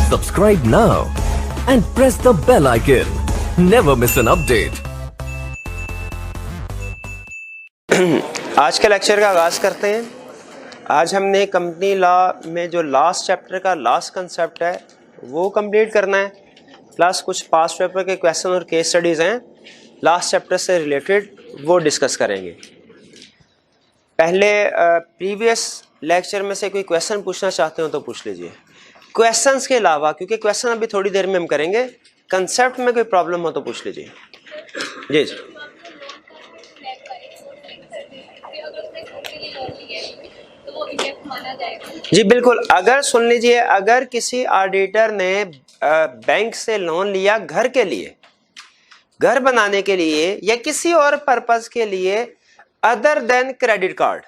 Subscribe now and press the bell icon. Never miss an update. आज के lecture का आगाज़ करते हैं। आज हमने कंपनी लॉ में जो लास्ट चैप्टर का लास्ट कंसेप्ट है वो कंप्लीट करना है, प्लस कुछ पास्ट पेपर के क्वेश्चन और केस स्टडीज़ हैं लास्ट चैप्टर से रिलेटेड, वो डिस्कस करेंगे। पहले प्रीवियस लेक्चर में से कोई क्वेश्चन पूछना चाहते हो तो पूछ लीजिए। क्वेश्चंस के अलावा, क्योंकि क्वेश्चन अभी थोड़ी देर में हम करेंगे, कंसेप्ट में कोई प्रॉब्लम हो तो पूछ लीजिए। जी जी बिल्कुल। अगर सुन लीजिए, अगर किसी ऑडिटर ने बैंक से लोन लिया घर के लिए, घर बनाने के लिए या किसी और पर्पस के लिए अदर देन क्रेडिट कार्ड,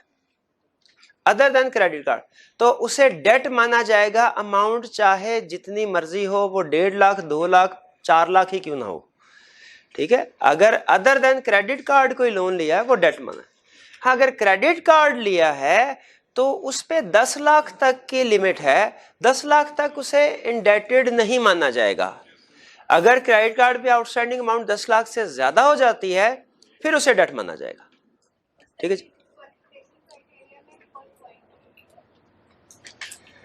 तो उसे डेट माना जाएगा। अमाउंट चाहे जितनी मर्जी हो, वो 1.5 लाख 2 लाख 4 लाख ही क्यों ना हो, ठीक है। अगर अदर देन क्रेडिट कार्ड कोई लोन लिया है वो डेट माना है। हाँ, अगर क्रेडिट कार्ड लिया है तो उस पे 10 लाख तक की लिमिट है, 10 लाख तक उसे इंडेटेड नहीं माना जाएगा। अगर क्रेडिट कार्ड पे आउटस्टैंडिंग अमाउंट 10 लाख से ज्यादा हो जाती है फिर उसे डेट माना जाएगा, ठीक है जी।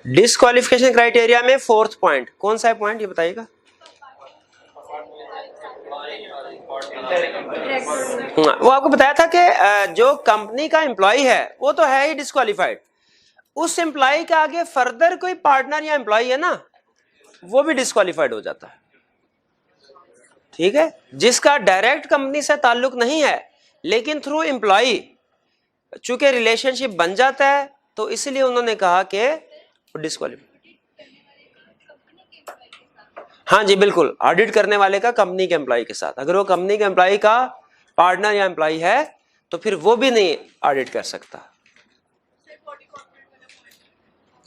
डिस्क्वालिफिकेशन क्राइटेरिया में 4th पॉइंट कौन सा है पॉइंट, ये बताइएगा। वो आपको बताया था कि जो कंपनी का एम्प्लॉय है वो तो है ही डिस्क्वालिफाइड, उस एम्प्लॉय के आगे फर्दर कोई पार्टनर या एम्प्लॉय है ना, वो भी डिस्क्वालिफाइड हो जाता है, ठीक है। जिसका डायरेक्ट कंपनी से ताल्लुक नहीं है लेकिन थ्रू एम्प्लॉय चूंकि रिलेशनशिप बन जाता है, तो इसलिए उन्होंने कहा कि डिस्क्वालिफाइड। हाँ जी बिल्कुल, ऑडिट करने वाले का कंपनी के एम्प्लॉय के साथ, अगर वो कंपनी के एम्प्लॉय का पार्टनर या एम्प्लॉय है तो फिर वो भी नहीं ऑडिट कर सकता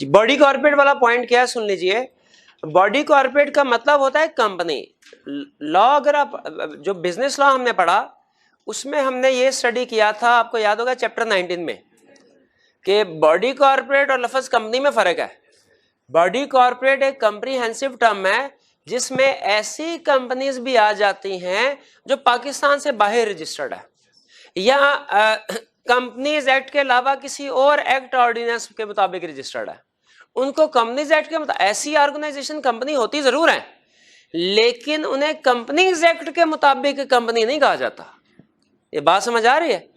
जी। बॉडी कॉर्पोरेट वाला पॉइंट क्या है सुन लीजिए। बॉडी कॉर्पोरेट का मतलब होता है कंपनी लॉ। अगर आप जो बिजनेस लॉ हमने पढ़ा उसमें हमने ये स्टडी किया था, आपको याद होगा चैप्टर 19 में, कि बॉडी कॉर्पोरेट और लफ्ज कंपनी में फर्क है। बॉडी कॉर्पोरेट एक कॉम्प्रिहेंसिव टर्म है जिसमें ऐसी कंपनीज भी आ जाती हैं जो पाकिस्तान से बाहर रजिस्टर्ड है, या कंपनीज एक्ट के अलावा किसी और एक्ट ऑर्डिनेंस के मुताबिक रजिस्टर्ड है। उनको कंपनीज एक्ट के मुताबिक, ऐसी ऑर्गेनाइजेशन कंपनी होती जरूर है लेकिन उन्हें कंपनीज एक्ट के मुताबिक कंपनी नहीं कहा जाता। ये बात समझ आ रही है?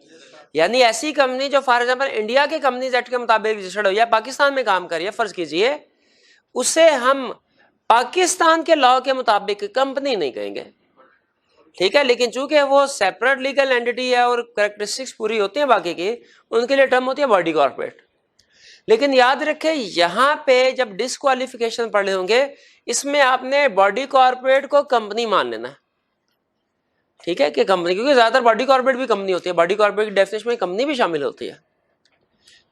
यानी ऐसी कंपनी जो फॉर एग्जांपल इंडिया के कंपनीज एक्ट के मुताबिक रजिस्टर्ड हो या पाकिस्तान में काम करिए, फर्ज कीजिए, उसे हम पाकिस्तान के लॉ के मुताबिक कंपनी नहीं कहेंगे, ठीक है। लेकिन चूंकि वो सेपरेट लीगल एंटिटी है और कैरेक्टरिस्टिक्स पूरी होती है बाकी की, उनके लिए टर्म होती है बॉडी कॉर्पोरेट। लेकिन याद रखें, यहां पे जब डिस्क्वालिफिकेशन पढ़े होंगे इसमें आपने बॉडी कॉर्पोरेट को कंपनी मान लेना है, ठीक है, कि कंपनी, क्योंकि ज्यादातर बॉडी कॉर्पोरेट भी कंपनी होती है, बॉडी कॉर्पोरेट की डेफिनेशन में कंपनी भी शामिल होती है।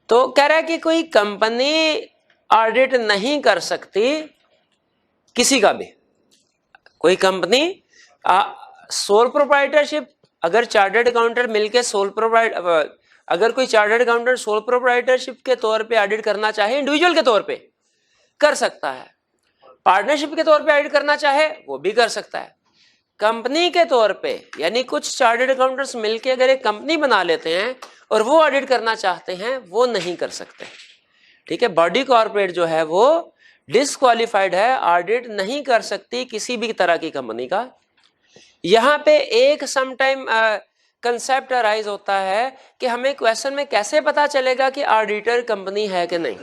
तो कह रहा है कि कोई कंपनी ऑडिट नहीं कर सकती किसी का भी। कोई कंपनी सोल प्रोप्राइटरशिप, अगर चार्टर्ड अकाउंटेंट मिलके सोल प्रोप्राइटर, अगर कोई चार्टर्ड अकाउंटेंट सोल प्रोप्राइटरशिप के तौर पे ऑडिट करना चाहे, इंडिविजुअल के तौर पे कर सकता है। पार्टनरशिप के तौर पे ऑडिट करना चाहे वो भी कर सकता है। कंपनी के तौर पे, यानी कुछ चार्टर्ड अकाउंटेंट्स मिलके अगर एक कंपनी बना लेते हैं और वो ऑडिट करना चाहते हैं, वो नहीं कर सकते, ठीक है। बॉडी कॉर्पोरेट जो है वो डिस्क्वालिफाइड है, ऑडिट नहीं कर सकती किसी भी तरह की कंपनी का। यहां पे एक समटाइम कंसेप्ट अराइज होता है कि हमें क्वेश्चन में कैसे पता चलेगा कि ऑडिटर कंपनी है कि नहीं,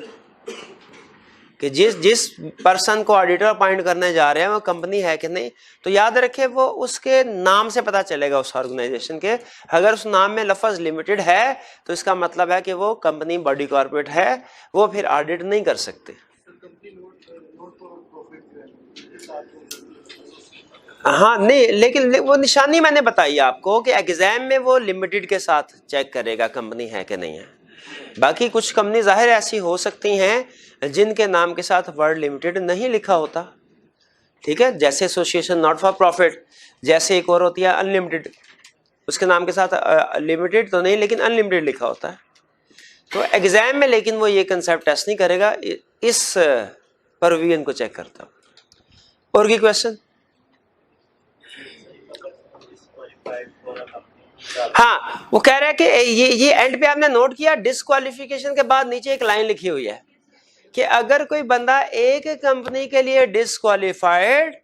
कि जिस पर्सन को ऑडिटर अपॉइंट करने जा रहे हैं वो कंपनी है कि नहीं। तो याद रखें, वो उसके नाम से पता चलेगा उस ऑर्गेनाइजेशन के। अगर उस नाम में लफ्ज लिमिटेड है तो इसका मतलब है कि वो कंपनी बॉडी कॉर्पोरेट है, वो फिर ऑडिट नहीं कर सकते। हाँ नहीं, लेकिन वो निशानी मैंने बताई आपको कि एग्जाम में वो लिमिटेड के साथ चेक करेगा कंपनी है कि नहीं है। बाकी कुछ कंपनी जाहिर ऐसी हो सकती हैं जिनके नाम के साथ वर्ड लिमिटेड नहीं लिखा होता, ठीक है, जैसे एसोसिएशन नॉट फॉर प्रॉफिट, जैसे एक और होती है अनलिमिटेड, उसके नाम के साथ लिमिटेड तो नहीं लेकिन अनलिमिटेड लिखा होता है। तो एग्जाम में लेकिन वो ये कंसेप्ट टेस्ट नहीं करेगा, इस परवीन को चेक करता हूँ। और की क्वेश्चन? हाँ, वो कह रहा है कि ये एंड पे आपने नोट किया, डिस्क्वालिफिकेशन के बाद नीचे एक लाइन लिखी हुई है कि अगर कोई बंदा एक कंपनी के लिए डिस्क्वालिफाइड,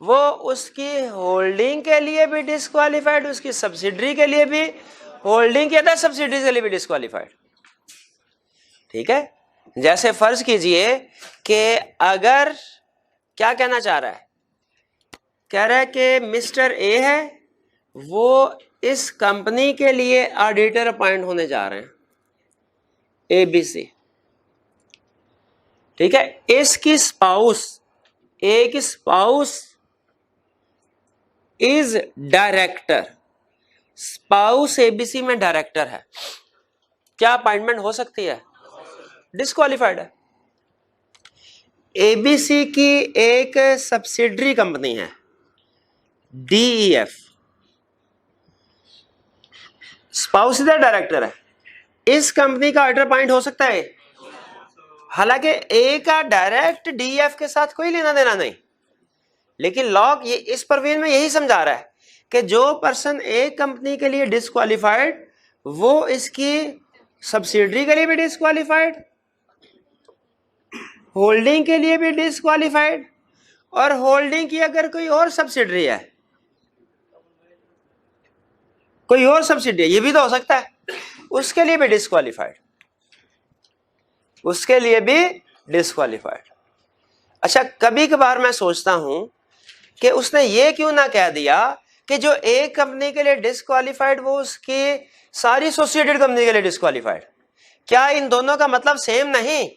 वो उसकी होल्डिंग के लिए भी डिस्क्वालिफाइड, उसकी सब्सिडरी के लिए भी, होल्डिंग के अदर सब्सिडरी के लिए भी डिस्क्वालिफाइड। ठीक है, जैसे फर्ज कीजिए कि अगर, क्या कहना चाह रहा है, कह रहा है कि मिस्टर ए है, वो इस कंपनी के लिए ऑडिटर अपॉइंट होने जा रहे हैं, एबीसी। ठीक है, इसकी स्पाउस, एक spouse is director, spouse ABC में डायरेक्टर है, क्या अपॉइंटमेंट हो सकती है? डिस्क्वालिफाइड है। एबीसी की एक सब्सिडरी कंपनी है डीईएफ, स्पाउस इधर डायरेक्टर है, इस कंपनी का ऑडिटर अपॉइंट हो सकता है। हालांकि ए का डायरेक्ट डीएफ के साथ कोई लेना देना नहीं, लेकिन लॉ ये इस परवीन में यही समझा रहा है कि जो पर्सन एक कंपनी के लिए डिस्क्वालिफाइड, वो इसकी सब्सिडरी के लिए भी डिस्क्वालिफाइड, होल्डिंग के लिए भी डिस्क्वालिफाइड, और होल्डिंग की अगर कोई और सब्सिडरी है, कोई और सब्सिडरी, ये भी तो हो सकता है, उसके लिए भी डिस्क्वालिफाइड, उसके लिए भी डिस्क्वालिफाइड। अच्छा, कभी कभार मैं सोचता हूं कि उसने ये क्यों ना कह दिया कि जो एक कंपनी के लिए डिस्क्वालिफाइड, वो उसकी सारी एसोसिएटेड कंपनी के लिए डिस्क्वालिफाइड। क्या इन दोनों का मतलब सेम नहीं?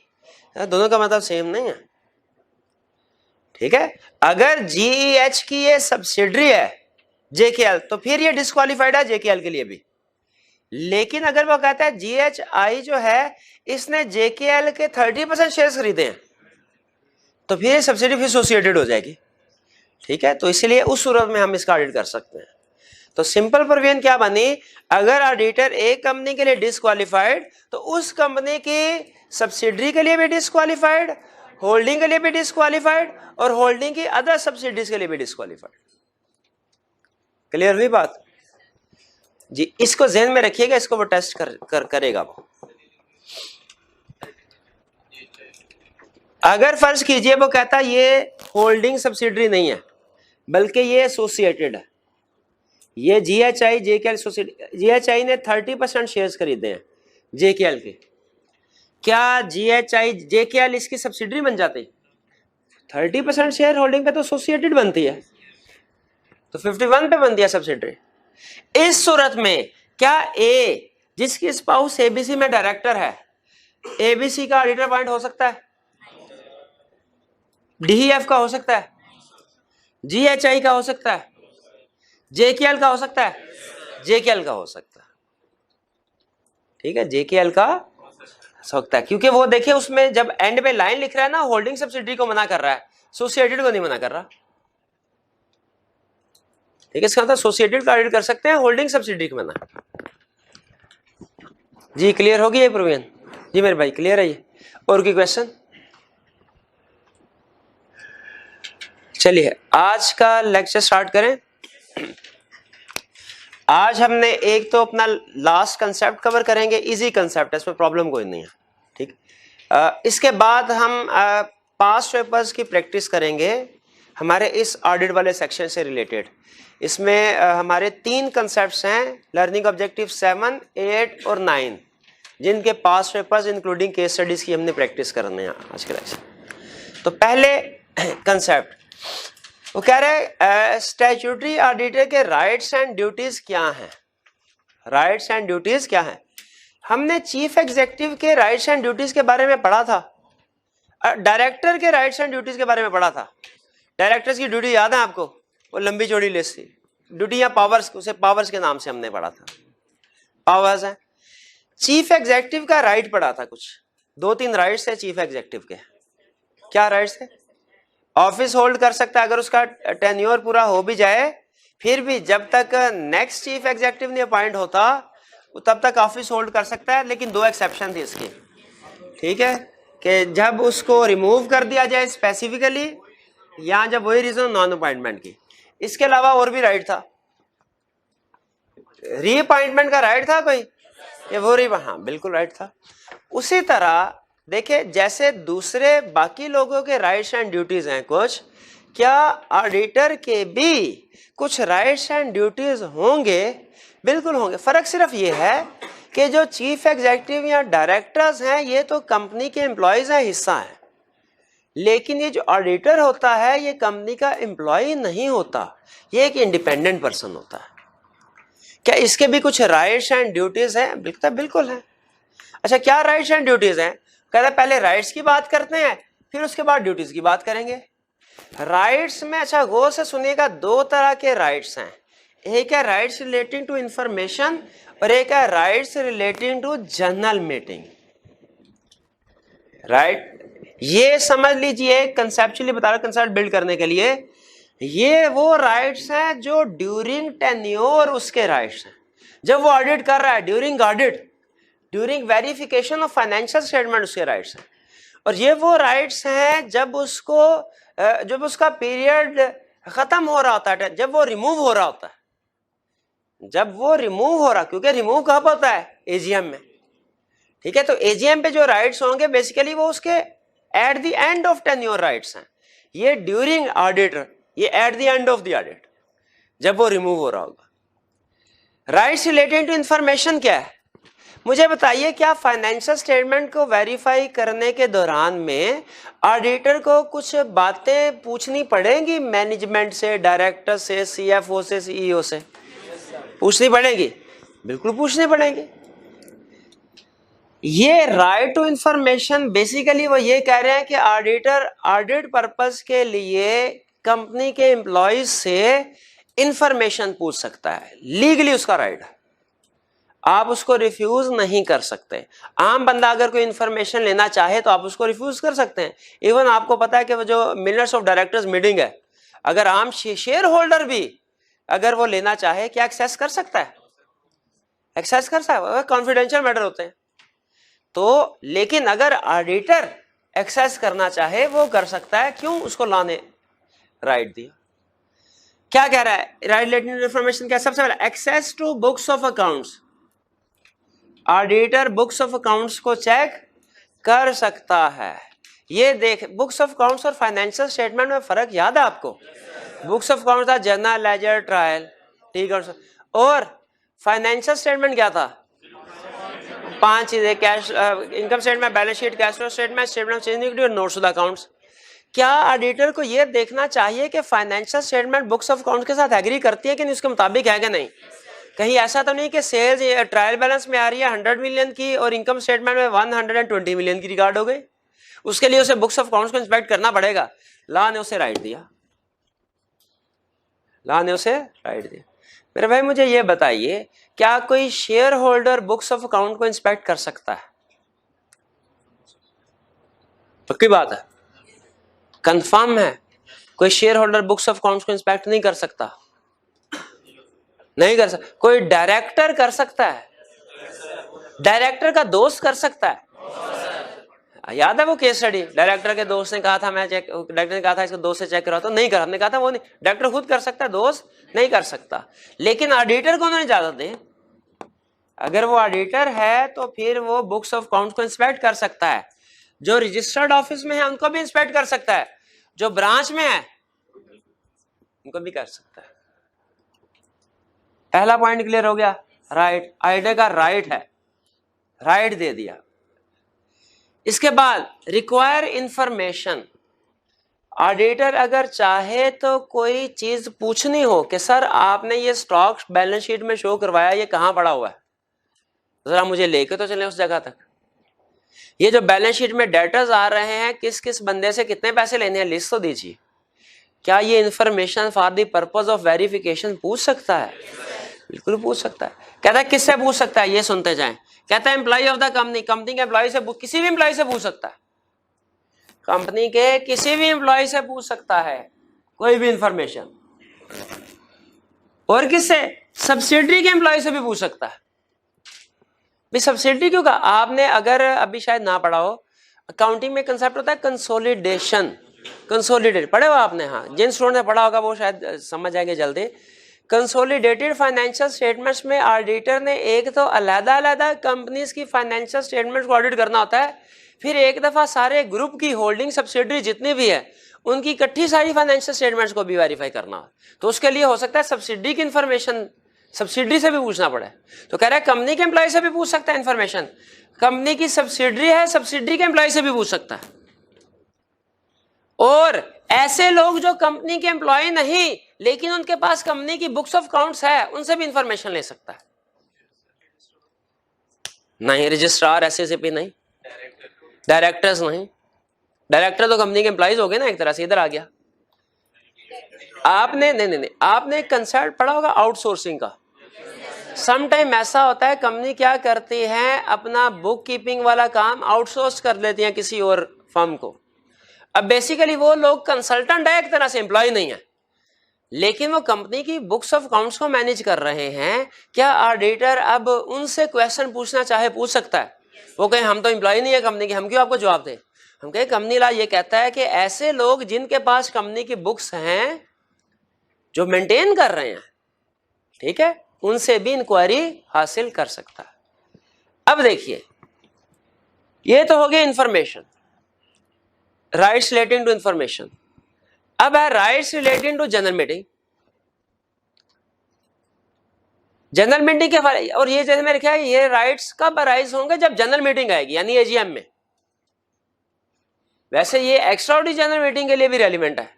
दोनों का मतलब सेम नहीं है। ठीक है, अगर जीईएच की ये सब्सिडरी है जेकेएल, तो फिर ये डिस्क्वालिफाइड है जेकेएल के लिए भी। लेकिन अगर वो कहता है जीएचआई जो है, इसने जेकेएल के 30% शेयर्स खरीदे हैं, तो फिर ये सब्सिडी फिर एसोसिएटेड हो जाएगी। ठीक है, तो इसलिए उस सूरत में हम इसका ऑडिट कर सकते हैं। तो सिंपल प्रोविजन क्या बनी, अगर ऑडिटर एक कंपनी के लिए डिस्क्वालिफाइड, तो उस कंपनी की सब्सिडरी के लिए भी डिस्क्वालिफाइड, होल्डिंग के लिए भी डिस्क्वालिफाइड, और होल्डिंग की अदर सब्सिडीज के लिए भी डिस्क्वालिफाइड। क्लियर हुई बात जी? इसको ध्यान में रखिएगा, इसको वो टेस्ट करेगा वो। अगर फर्ज कीजिए वो कहता ये होल्डिंग सब्सिडरी नहीं है, बल्कि ये एसोसिएटेड है, ये जीएचआई जेकेएल एसोसिएटेड, जीएचआई ने 30% शेयर्स खरीदे हैं जेकेएल के, क्या जीएचआई जेकेएल इसकी सब्सिडरी बन जाती? 30% शेयर होल्डिंग पे तो एसोसिएटेड बनती है, तो 51 पे बनती है सब्सिडरी। इस सूरत में क्या ए, जिसकी स्पाउस एबीसी में डायरेक्टर है, एबीसी का ऑडिटर अपॉइंट हो सकता है? डीईएफ का हो सकता है, जीएचआई का हो सकता है, जेकेएल का हो सकता है, जेकेएल का हो सकता है। ठीक है, जेकेएल का हो सकता है, क्योंकि वो देखिए उसमें जब एंड पे लाइन लिख रहा है ना, होल्डिंग सब्सिडरी को मना कर रहा है, एसोसिएटेड को नहीं मना कर रहा। ठीक है, इसका मतलब एसोसिएटेड का ऑडिट कर सकते हैं, होल्डिंग सब्सिडरी को मना। जी क्लियर होगी ये प्रोविजन? जी मेरे भाई क्लियर है ये? और कोई क्वेश्चन? चलिए आज का लेक्चर स्टार्ट करें। आज हमने एक तो अपना लास्ट कंसेप्ट कवर करेंगे, इजी कंसेप्ट है, इसमें प्रॉब्लम कोई नहीं है। ठीक, इसके बाद हम पास्ट पेपर्स की प्रैक्टिस करेंगे हमारे इस ऑडिट वाले सेक्शन से रिलेटेड। इसमें हमारे 3 कंसेप्ट्स हैं, लर्निंग ऑब्जेक्टिव 7, 8 और 9, जिनके past papers including case studies की हमने प्रैक्टिस करने हैं आज के लेक्चर। तो पहले कंसेप्ट वो कह रहे हैं स्टैट्यूटरी ऑडिटर के राइट्स एंड ड्यूटीज क्या हैं? राइट्स एंड ड्यूटीज क्या हैं? हमने चीफ एग्जीक्यूटिव के राइट्स एंड ड्यूटीज के बारे में पढ़ा था, डायरेक्टर के राइट्स एंड ड्यूटीज के बारे में पढ़ा था। डायरेक्टर्स की ड्यूटी याद है आपको? वो लंबी चौड़ी लिस्ट थी, ड्यूटी या पावर्स, उसे पावर्स के नाम से हमने पढ़ा था, पावर्स है। चीफ एग्जीक्यूटिव का राइट पढ़ा था, कुछ 2-3 राइट्स है चीफ एग्जीक्यूटिव के। क्या राइट्स है? ऑफिस होल्ड कर सकता है, अगर उसका टेन्योर पूरा हो भी जाए, फिर भी जब तक नेक्स्ट चीफ एग्जीक्यूटिव नहीं अपॉइंट होता तब तक ऑफिस होल्ड कर सकता है, लेकिन 2 एक्सेप्शन थी इसकी। ठीक है, कि जब उसको रिमूव कर दिया जाए स्पेसिफिकली, यहां जब वही रीजन नॉन अपॉइंटमेंट की, इसके अलावा और भी राइट था, रीअपॉइंटमेंट का राइट था कोई, ये वो हाँ बिल्कुल राइट था। उसी तरह देखिए जैसे दूसरे बाकी लोगों के राइट्स एंड ड्यूटीज हैं कुछ, क्या ऑडिटर के भी कुछ राइट्स एंड ड्यूटीज होंगे? बिल्कुल होंगे। फर्क सिर्फ ये है कि जो चीफ एग्जीक्यूटिव या डायरेक्टर्स हैं ये तो कंपनी के एम्प्लॉयज हैं, हिस्सा है, लेकिन ये जो ऑडिटर होता है ये कंपनी का एम्प्लॉय नहीं होता, ये एक इंडिपेंडेंट पर्सन होता है। क्या इसके भी कुछ राइट्स एंड ड्यूटीज हैं? बिल्कुल है। अच्छा क्या राइट्स एंड ड्यूटीज हैं? कहते पहले राइट्स की बात करते हैं फिर उसके बाद ड्यूटीज की बात करेंगे। राइट्स में अच्छा गौर से सुनिएगा, दो तरह के राइट्स हैं, एक है राइट्स रिलेटिंग टू इंफॉर्मेशन और एक है rights relating to general meeting. Right, ये समझ लीजिए, कंसेप्चुअली बता रहा हूं, कंसेप्ट बिल्ड करने के लिए, ये वो राइट्स हैं जो ड्यूरिंग टेन्योर उसके राइट्स हैं, जब वो ऑडिट कर रहा है, during audit, during verification of financial statement उसके राइट्स हैं। और ये वो राइट्स हैं जब उसका पीरियड खत्म हो रहा होता है, जब वो रिमूव हो रहा होता है, क्योंकि रिमूव कब होता है? एजीएम में। ठीक है, तो एजीएम पे जो राइट्स होंगे बेसिकली वो उसके at the end of tenure rights हैं। ये ड्यूरिंग ऑडिट, ये at the end of the audit, जब वो रिमूव हो रहा होगा। राइट्स रिलेटेड टू इंफॉर्मेशन क्या है? मुझे बताइए, क्या फाइनेंशियल स्टेटमेंट को वेरीफाई करने के दौरान में ऑडिटर को कुछ बातें पूछनी पड़ेंगी मैनेजमेंट से, डायरेक्टर से, सीएफओ से, सीईओ से? पूछनी पड़ेगी, बिल्कुल पूछनी पड़ेगी। ये राइट टू इंफॉर्मेशन बेसिकली वो ये कह रहे हैं कि ऑडिटर ऑडिट पर्पस के लिए कंपनी के एम्प्लॉयज से इंफॉर्मेशन पूछ सकता है, लीगली उसका राइट है, आप उसको रिफ्यूज नहीं कर सकते। आम बंदा अगर कोई इंफॉर्मेशन लेना चाहे तो आप उसको रिफ्यूज कर सकते हैं। इवन आपको पता है कि वो जो मिनट्स ऑफ डायरेक्टर्स मीटिंग है, अगर आम शेयर होल्डर भी अगर वो लेना चाहे, क्या एक्सेस कर सकता है? एक्सेस कर सकता है, कॉन्फिडेंशियल मैटर होते हैं। तो लेकिन अगर ऑडिटर एक्सेस करना चाहे वो कर सकता है, क्यों? उसको लॉ ने राइट दिया। क्या कह रहा है? राइट रिलेटेड इंफॉर्मेशन क्या? सबसे पहले access to books of accounts, auditor books of accounts को चेक कर सकता है। ये देख, बुक्स ऑफ अकाउंट्स और फाइनेंशियल स्टेटमेंट में फर्क याद है आपको? बुक्स ऑफ अकाउंट्स था जर्नल, लेजर, ट्रायल, ठीक है, और फाइनेंशियल स्टेटमेंट क्या था? 5 चीजें, cash income statement, balance sheet, cash flow statement, statement of change और नोट्स टू द अकाउंट्स। क्या ऑडिटर को यह देखना चाहिए कि financial statement books of accounts के साथ एग्री करती है कि नहीं, उसके मुताबिक है कि नहीं? कहीं ऐसा तो नहीं कि सेल्स ट्रायल बैलेंस में आ रही है 100 मिलियन की और इनकम स्टेटमेंट में 120 मिलियन की रिकॉर्ड हो गई, उसके लिए उसे बुक्स ऑफ अकाउंट्स को इंस्पेक्ट करना पड़ेगा। लॉ ने उसे राइट दिया, लॉ ने उसे राइट दिया। मेरे भाई मुझे ये बताइए, क्या कोई share holder books of account को इंस्पेक्ट कर सकता है? पक्की बात है, कंफर्म है, कोई share holder books of accounts को इंस्पेक्ट नहीं कर सकता? नहीं कर सकता। कोई डायरेक्टर कर सकता है? डायरेक्टर का दोस्त कर सकता है? याद है वो केस स्टडी, डायरेक्टर के दोस्त ने कहा था मैं चेक, डायरेक्टर ने कहा था इसको दोस्त से चेक करा, तो नहीं करा, हमने कहा था वो नहीं, डायरेक्टर खुद कर सकता है, दोस्त नहीं कर सकता। लेकिन ऑडिटर को उन्होंने इजाजत दी, अगर वो ऑडिटर है तो फिर वो बुक्स ऑफ अकाउंट को इंस्पेक्ट कर सकता है। जो रजिस्टर्ड ऑफिस में है उनको भी इंस्पेक्ट कर सकता है, जो ब्रांच में है उनको भी कर सकता है। पहला पॉइंट क्लियर हो गया? राइट, ऑडिटर का राइट है, राइट दे दिया। इसके बाद रिक्वायर इंफॉर्मेशन, ऑडिटर अगर चाहे तो कोई चीज पूछनी हो कि सर आपने ये स्टॉक बैलेंस शीट में शो करवाया, ये कहां पड़ा हुआ है, जरा मुझे लेके तो चले उस जगह तक। ये जो बैलेंस शीट में डेटर्स आ रहे हैं, किस किस बंदे से कितने पैसे लेने हैं, लिस्ट तो दीजिए। क्या ये information for the purpose of verification पूछ सकता है? बिल्कुल पूछ सकता है। कहता है किससे पूछ सकता है, ये सुनते जाएं। कहता है employ of the company, company के एम्प्लॉय से, किसी भी एम्प्लॉय से पूछ सकता है, कंपनी के किसी भी एम्प्लॉय से पूछ सकता है कोई भी इंफॉर्मेशन। और किससे? सब्सिडरी के एम्प्लॉय से भी पूछ सकता है। भी सब्सिडरी क्यों कहा आपने? अगर अभी शायद ना पढ़ा हो, अकाउंटिंग में कंसेप्ट होता है कंसोलिडेशन। कंसोलिडेटेड पढ़े हो आपने? हाँ, जिन स्टूडेंट ने पढ़ा होगा वो शायद समझ जाएंगे जल्दी। कंसोलिडेटेड फाइनेंशियल स्टेटमेंट्स में ऑडिटर ने एक तो अलग-अलग कंपनीज की फाइनेंशियल स्टेटमेंट्स को ऑडिट करना होता है, फिर एक दफा सारे ग्रुप की होल्डिंग सब्सिडरी जितनी भी है उनकी इकट्ठी सारी फाइनेंशियल स्टेटमेंट्स को भी वेरीफाई करना हो, तो उसके लिए हो सकता है सब्सिडी की इंफॉर्मेशन सब्सिडरी से भी पूछना पड़े। तो कह रहा है कंपनी के एम्प्लॉय से भी पूछ सकता है इंफॉर्मेशन, कंपनी की सब्सिडरी है सब्सिडरी के एम्प्लॉय से भी पूछ सकता है, और ऐसे लोग जो कंपनी के एम्प्लॉय नहीं लेकिन उनके पास कंपनी की बुक्स ऑफ अकाउंट्स है उनसे भी इंफॉर्मेशन ले सकता है। नहीं, रजिस्ट्रार एसएसपी नहीं, डायरेक्टर्स नहीं, डायरेक्टर तो कंपनी के एम्प्लॉइज हो गए ना एक तरह से, इधर आ गया। आपने नहीं आपने कंसेप्ट पढ़ा होगा आउटसोर्सिंग का। सम टाइम ऐसा होता है कंपनी क्या करती है, अपना बुक कीपिंग वाला काम आउटसोर्स कर लेती है किसी और फर्म को। अब बेसिकली वो लोग कंसल्टेंट है एक तरह से, एम्प्लॉय नहीं है, लेकिन वो कंपनी की बुक्स ऑफ अकाउंट्स को मैनेज कर रहे हैं। क्या ऑडिटर अब उनसे क्वेश्चन पूछना चाहे पूछ सकता है? वो कहे हम तो एम्प्लॉय नहीं है कंपनी के, हम क्यों आपको जवाब दें? हम कहे कंपनी ला ये कहता है कि ऐसे लोग जिनके पास कंपनी की बुक्स हैं जो मेंटेन कर रहे हैं, ठीक है, उनसे भी इंक्वायरी हासिल कर सकता है। अब देखिए, ये तो हो गया information, rights relating to information. अब है rights relating to general meeting. General meeting के बारे, और ये जैसे मैंने कहा ये राइट्स कब अराइज होंगे? जब जनरल मीटिंग आएगी, यानी एजीएम में। वैसे ये एक्स्ट्राऑर्डिनरी जनरल मीटिंग के लिए भी रेलिवेंट है,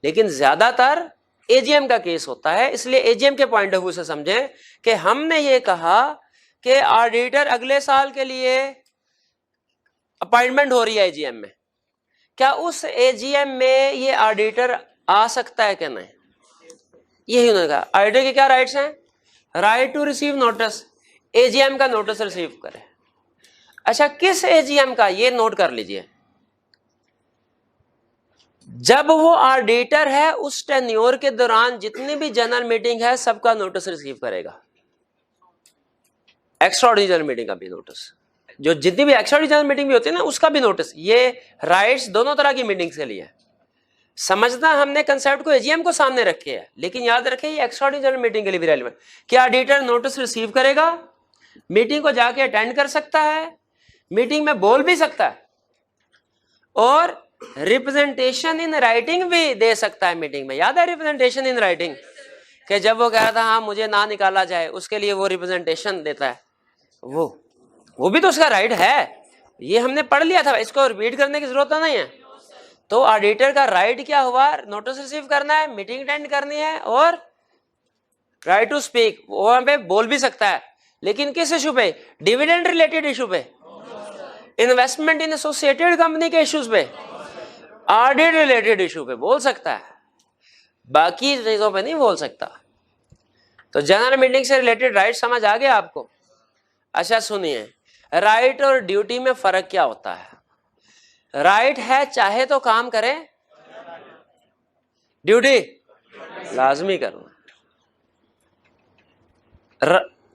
लेकिन ज्यादातर एजीएम का केस होता है, इसलिए एजीएम के पॉइंट ऑफ व्यू से समझें कि हमने ये कहा कि ऑडिटर अगले साल के लिए अपॉइंटमेंट हो रही है एजीएम में, क्या उस एजीएम में ये ऑडिटर आ सकता है कि नहीं? यही उन्होंने कहा। ऑडिटर के क्या राइट्स हैं? Right to receive notice, AGM का नोटिस रिसीव करे। अच्छा, किस एजीएम का? ये नोट कर लीजिए, जब वो ऑडिटर है उस टेन्योर के दौरान जितनी भी जनरल मीटिंग है सबका नोटिस रिसीव करेगा। एक्स्ट्राऑर्डिनरी जनरल मीटिंग का भी नोटिस, जो जितनी भी एक्स्ट्राऑर्डिनरी जनरल मीटिंग भी होती है ना उसका भी नोटिस। ये राइट्स दोनों तरह की मीटिंग के लिए समझना, हमने कंसेप्ट को एजीएम को सामने रखे है, लेकिन याद रखें ये एक्स्ट्राऑर्डिनरी जनरल मीटिंग के लिए भी रेलेवेंट। क्या ऑडिटर नोटिस रिसीव करेगा, मीटिंग को जाके अटेंड कर सकता है, मीटिंग में बोल भी सकता है, और रिप्रेजेंटेशन इन राइटिंग भी दे सकता है मीटिंग में। याद है रिप्रेजेंटेशन इन राइटिंग, कि जब वो कह रहा था हाँ मुझे ना निकाला जाए, उसके लिए वो रिप्रेजेंटेशन देता है, वो भी तो उसका राइट है। ये हमने पढ़ लिया था, इसको रिपीट करने की जरूरत नहीं है। तो ऑडिटर का राइट क्या हुआ? नोटिस रिसीव करना है, मीटिंग अटेंड करनी है, और राइट टू स्पीक, वो वहां पे बोल भी सकता है, लेकिन किस इशू पे? डिविडेंड रिलेटेड इशू पे, इन्वेस्टमेंट इन एसोसिएटेड कंपनी के इश्यूज पे, ऑडिट रिलेटेड इशू पे बोल सकता है, बाकी चीजों पे नहीं बोल सकता। तो जनरल मीटिंग से रिलेटेड राइट समझ आ गया आपको? अच्छा सुनिए, राइट और ड्यूटी में फर्क क्या होता है? राइट है चाहे तो काम करें, ड्यूटी लाजमी करना।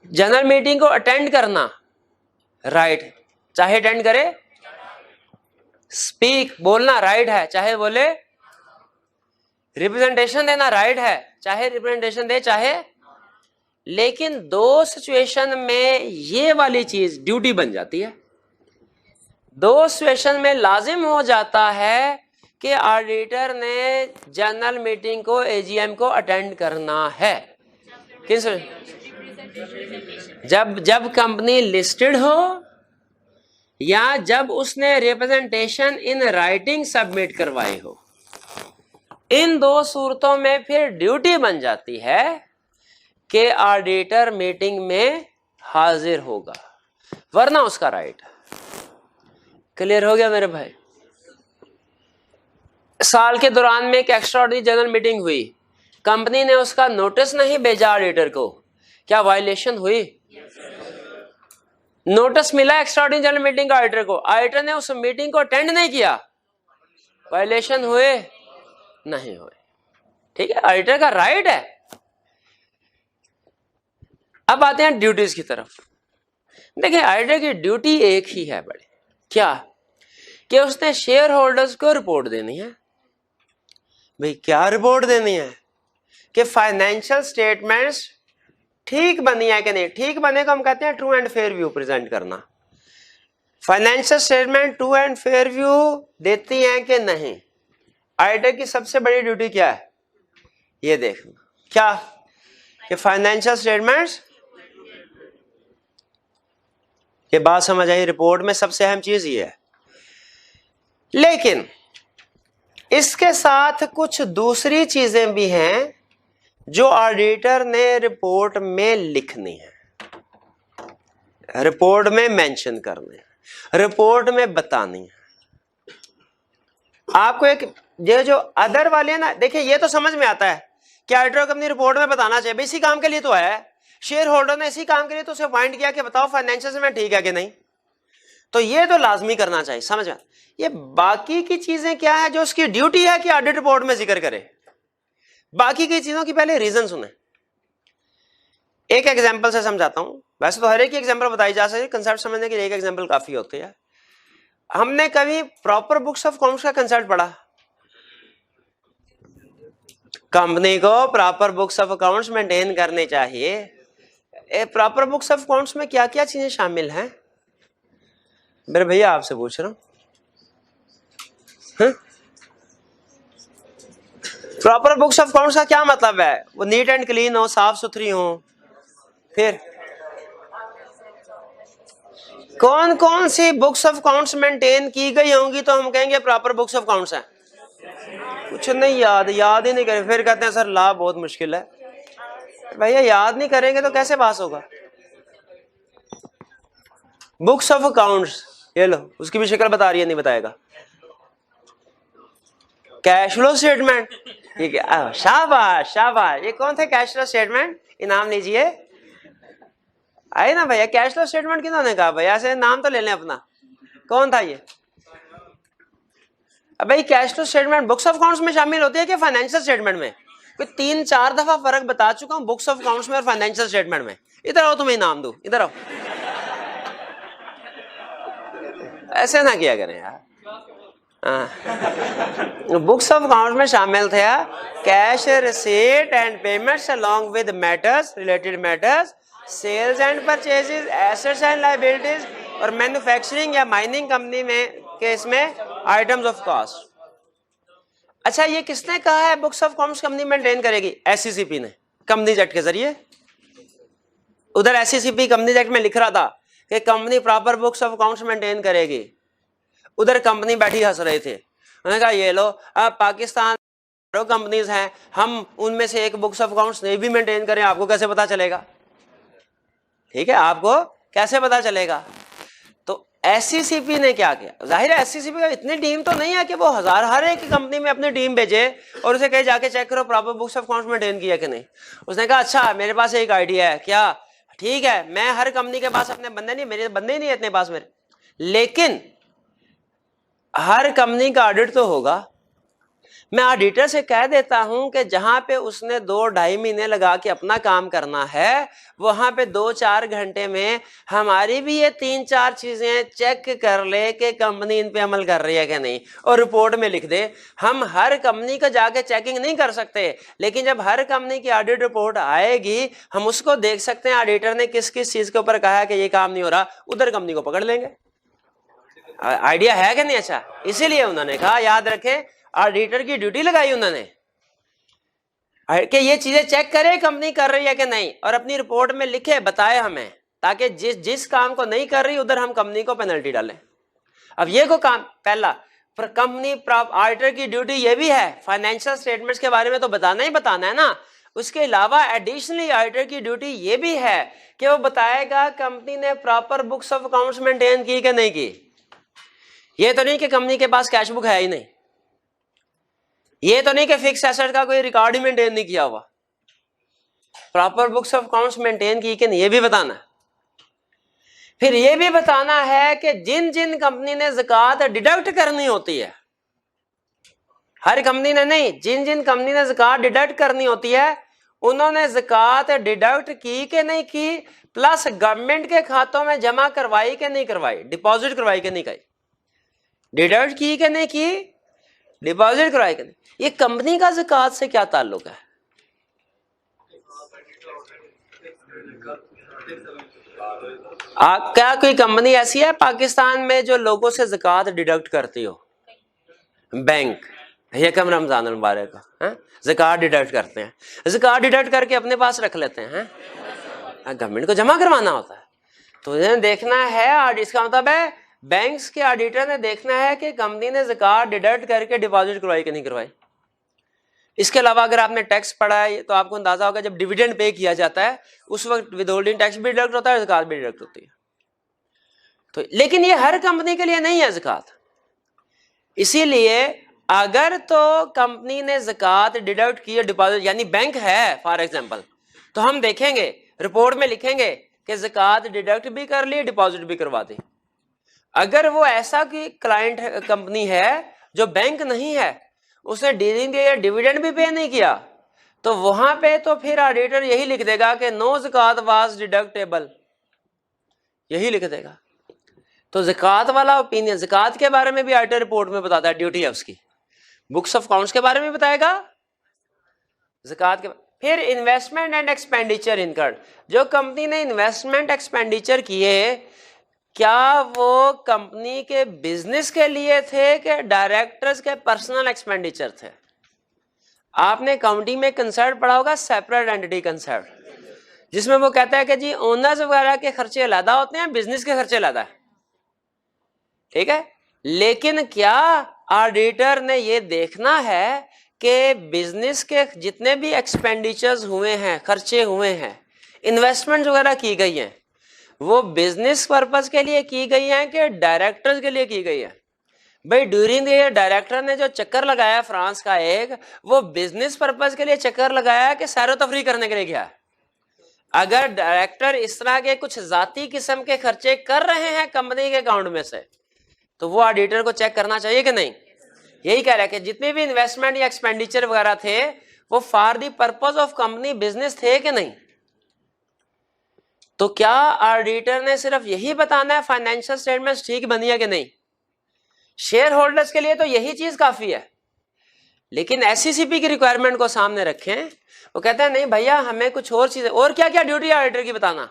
जनरल मीटिंग को अटेंड करना राइट, चाहे अटेंड करे। स्पीक बोलना राइट है, चाहे बोले। रिप्रेजेंटेशन देना राइट है, चाहे रिप्रेजेंटेशन दे चाहे। लेकिन दो सिचुएशन में ये वाली चीज ड्यूटी बन जाती है, दो सिचुएशन में लाजिम हो जाता है कि ऑडिटर ने जनरल मीटिंग को एजीएम को अटेंड करना है। किस? जब कंपनी लिस्टेड हो, या जब उसने रिप्रेजेंटेशन इन राइटिंग सबमिट करवाई हो। इन दो सूरतों में फिर ड्यूटी बन जाती है कि ऑडिटर मीटिंग में हाजिर होगा, वरना उसका राइट। क्लियर हो गया मेरे भाई? साल के दौरान में एक एक्स्ट्राऑर्डिनरी जनरल मीटिंग हुई, कंपनी ने उसका नोटिस नहीं भेजा ऑडिटर को, क्या वायलेशन हुई? नोटिस मिला एक्स्ट्राऑर्डिनरी जनरल मीटिंग का ऑडिटर को, ऑडिटर ने उस मीटिंग को अटेंड नहीं किया, वायलेशन हुए? नहीं हुए। ठीक है, ऑडिटर का राइट है। अब आते हैं ड्यूटीज की तरफ। देखिए, ऑडिटर की ड्यूटी एक ही है बड़े, क्या? कि उसने शेयर होल्डर्स को रिपोर्ट देनी है, भाई क्या रिपोर्ट देनी है कि फाइनेंशियल स्टेटमेंट्स ठीक बनी है कि नहीं। ठीक बने को हम कहते हैं true and fair view present करना। Financial statement true and fair view देती हैं कि नहीं। ऑडिटर की सबसे बड़ी ड्यूटी क्या है, ये देखना क्या कि फाइनेंशियल स्टेटमेंट्स, ये बात समझ आई। रिपोर्ट में सबसे अहम चीज ये है, लेकिन इसके साथ कुछ दूसरी चीजें भी हैं जो ऑडिटर ने रिपोर्ट में लिखनी है, रिपोर्ट में मेंशन करनी है, रिपोर्ट में बतानी है। आपको एक ये जो अदर वाले है ना, देखिए ये तो समझ में आता है कि ऑडिटर को अपनी रिपोर्ट में बताना चाहिए, इसी काम के लिए तो है। शेयर होल्डर ने इसी काम के लिए तो उसे अपॉइंट किया कि बताओ फाइनेंशियल स्टेटमेंट ठीक है कि नहीं, तो ये तो लाजमी करना चाहिए। समझ में, ये बाकी की चीजें क्या है जो उसकी ड्यूटी है कि ऑडिट रिपोर्ट में जिक्र करे। बाकी की चीजों की पहले रीजन सुने। एक एग्जांपल से समझाता हूं, वैसे तो हर एक एग्जांपल बताई जा सकती है, कंसेप्ट समझने के लिए एक एग्जांपल काफी होती है। हमने कभी प्रॉपर बुक्स ऑफ अकाउंट्स का कंसेप्ट पढ़ा, कंपनी को proper books of accounts maintain करने चाहिए। प्रॉपर बुक्स ऑफ अकाउंट्स में क्या क्या चीजें शामिल हैं, मेरे भैया आपसे पूछ रहा हूं। प्रॉपर बुक्स ऑफ अकाउंट्स का क्या मतलब है, वो नीट एंड क्लीन हो, साफ सुथरी हो। फिर कौन कौन सी बुक्स ऑफ अकाउंट्स मेंटेन की गई होंगी तो हम कहेंगे प्रॉपर बुक्स ऑफ अकाउंट्स हैं। कुछ नहीं याद ही नहीं करें, फिर कहते हैं सर ला बहुत मुश्किल है। भैया याद नहीं करेंगे तो कैसे पास होगा। बुक्स ऑफ अकाउंट्स, ये लो उसकी भी शक्ल बता रही है, नहीं बताएगा। कैश फ्लो स्टेटमेंट, ये क्या, शाबाश शाबाश, ये कौन थे कैश फ्लो स्टेटमेंट, इनाम लीजिए। आए ना भैया, कैश फ्लो स्टेटमेंट किन्होंने कहा भैया, ऐसे नाम तो ले लें अपना, कौन था ये। अब भाई cash flow statement books of accounts में शामिल होती है कि फाइनेंशियल स्टेटमेंट में। कोई 3-4 दफा फर्क बता चुका हूं बुक्स ऑफ अकाउंट्स में और फाइनेंशियल स्टेटमेंट में। इधर आओ, तुम्हें इनाम दूं, इधर आओ। ऐसे ना किया करें यार। बुक्स ऑफ अकाउंट में शामिल थे cash receipt and payments along with matters, related matters, sales and purchases, assets and liabilities, और मैन्युफैक्चरिंग या माइनिंग कंपनी में केस में आइटम्स ऑफ कॉस्ट। अच्छा, ये किसने कहा है books of accounts company maintain करेगी? एससीसीपी ने, कंपनीज एक्ट के जरिए। उधर एससीसीपी कंपनीज एक्ट में लिख रहा था कि company proper books of accounts maintain करेगी। उधर कंपनी बैठी हंस रहे थे, उन्होंने कहा ये लो, अब पाकिस्तान कंपनीज हैं, हम उनमें से एक बुक्स ऑफ अकाउंट्स नहीं भी मेंटेन करें, आपको कैसे पता चलेगा? ठीक है, आपको कैसे पता चलेगा? तो एससीसीपी ने क्या किया, जाहिर है एससीसीपी का इतनी टीम तो नहीं है कि वो हर एक कंपनी में अपनी टीम भेजे और उसे कहे जाके चेक करो proper books of accounts maintain किया कि नहीं। उसने कहा अच्छा मेरे पास एक आइडिया है, क्या? ठीक है, मैं हर कंपनी के पास अपने बंदे नहीं, मेरे बंदे ही नहीं है इतने पास मेरे, लेकिन हर कंपनी का ऑडिट तो होगा। मैं ऑडिटर से कह देता हूं कि जहां पे उसने 2-2.5 महीने लगा के अपना काम करना है, वहां पे 2-4 घंटे में हमारी भी ये 3-4 चीजें चेक कर ले कि कंपनी इन पे अमल कर रही है कि नहीं, और रिपोर्ट में लिख दे। हम हर कंपनी का जाके चेकिंग नहीं कर सकते, लेकिन जब हर कंपनी की ऑडिट रिपोर्ट आएगी हम उसको देख सकते हैं ऑडिटर ने किस किस चीज के ऊपर कहा है कि ये काम नहीं हो रहा, उधर कंपनी को पकड़ लेंगे। आइडिया है कि नहीं? अच्छा, इसीलिए उन्होंने कहा, याद रखें, ऑडिटर की ड्यूटी लगाई उन्होंने कि ये चीजें चेक करे कंपनी कर रही है कि नहीं, और अपनी रिपोर्ट में लिखे, बताए हमें, ताकि जिस काम को नहीं कर रही उधर हम कंपनी को पेनल्टी डालें। अब ये को काम पहला, पर कंपनी ऑडिटर की ड्यूटी ये भी है, फाइनेंशियल स्टेटमेंट्स के बारे में तो बताना ही बताना है ना, उसके अलावा एडिशनली ऑडिटर की ड्यूटी ये भी है कि वो बताएगा कंपनी ने proper books of accounts maintain की कि नहीं की। ये तो नहीं कि कंपनी के पास कैश बुक है ही नहीं, ये तो नहीं कि फिक्स एसेट का कोई रिकॉर्ड ही मेंटेन नहीं किया हुआ, proper books of accounts maintain की कि नहीं, ये भी बताना है। फिर ये भी बताना है कि जिन जिन कंपनी ने ज़कात डिडक्ट करनी होती है, हर कंपनी ने नहीं, जिन जिन कंपनी ने ज़कात डिडक्ट करनी होती है उन्होंने ज़कात डिडक्ट की कि नहीं की, प्लस गवर्नमेंट के खातों में जमा करवाई कि नहीं करवाई, डिपॉजिट करवाई कि नहीं करवाई, डिडक्ट की कि नहीं की, डिपॉजिट करवाई कि नहीं? ये कंपनी का ज़कात से क्या ताल्लुक है? क्या कोई कंपनी ऐसी है पाकिस्तान में जो लोगों से ज़कात डिडक्ट करती हो? बैंक यकम रमजान मुबारक का ज़कात डिडक्ट करते हैं, ज़कात डिडक्ट करके अपने पास रख लेते हैं, गवर्नमेंट को जमा करवाना होता है। तो इन्हें देखना है, इसका मतलब है बैंक्स के ऑडिटर ने देखना है कि कंपनी ने ज़कात डिडक्ट करके डिपॉजिट करवाई कि नहीं करवाई। इसके अलावा अगर आपने टैक्स पढ़ा है तो आपको अंदाजा होगा जब डिविडेंड पे किया जाता है उस वक्त विदहोल्डिंग टैक्स भी डिडक्ट होता है, ज़कात भी डिडक्ट होती है। तो लेकिन ये हर कंपनी के लिए नहीं है ज़कात, इसीलिए अगर तो कंपनी ने ज़कात डिडक्ट की डिपॉजिट, यानी बैंक है फॉर एग्जांपल, तो हम देखेंगे रिपोर्ट में लिखेंगे कि ज़कात डिडक्ट भी कर ली, डिपॉजिट भी करवा दी। अगर वो ऐसा कि क्लाइंट कंपनी है जो बैंक नहीं है, उसने डीलिंग या डिविडेंड भी पे नहीं किया, तो वहां पे तो फिर ऑडिटर यही लिख देगा कि नो ज़कात वाज डिडक्टेबल, यही लिख देगा। तो ज़कात वाला ओपिनियन, ज़कात के बारे में भी ऑडिटर रिपोर्ट में बताता है, ड्यूटी है उसकी, बुक्स ऑफ अकाउंट्स के बारे में बताएगा, ज़कात के। फिर इन्वेस्टमेंट एंड एक्सपेंडिचर इनकर्ड, जो कंपनी ने इन्वेस्टमेंट एक्सपेंडिचर किए, क्या वो कंपनी के बिजनेस के लिए थे कि डायरेक्टर्स के पर्सनल एक्सपेंडिचर थे? आपने अकाउंटिंग में कंसेप्ट पढ़ा होगा सेपरेट एंटिटी कंसेप्ट, जिसमें वो कहता है कि जी ओनर्स वगैरह के खर्चे अलग होते हैं, बिजनेस के खर्चे अलग है, ठीक है। लेकिन क्या ऑडिटर ने ये देखना है कि बिजनेस के जितने भी एक्सपेंडिचर्स हुए हैं, खर्चे हुए हैं, इन्वेस्टमेंट वगैरह की गई हैं, वो बिजनेस पर्पस के लिए की गई हैं कि डायरेक्टर्स के लिए की गई है? भाई ड्यूरिंग द ईयर डायरेक्टर ने जो चक्कर लगाया फ्रांस का एक, वो बिजनेस पर्पस के लिए चक्कर लगाया कि सैरो तफरी करने के लिए गया? अगर डायरेक्टर इस तरह के कुछ जाती किस्म के खर्चे कर रहे हैं कंपनी के अकाउंट में से, तो वो ऑडिटर को चेक करना चाहिए कि नहीं? यही कह रहा है कि जितने भी इन्वेस्टमेंट या एक्सपेंडिचर वगैरह थे वो for the purpose of company business थे कि नहीं? तो क्या ऑडिटर ने सिर्फ यही बताना है फाइनेंशियल स्टेटमेंट्स ठीक बनी है कि नहीं? शेयर होल्डर्स के लिए तो यही चीज काफी है, लेकिन एससीसीपी की रिक्वायरमेंट को सामने रखें, वो कहते हैं नहीं भैया हमें कुछ और चीजें, और क्या क्या ड्यूटी है ऑडिटर की बताना,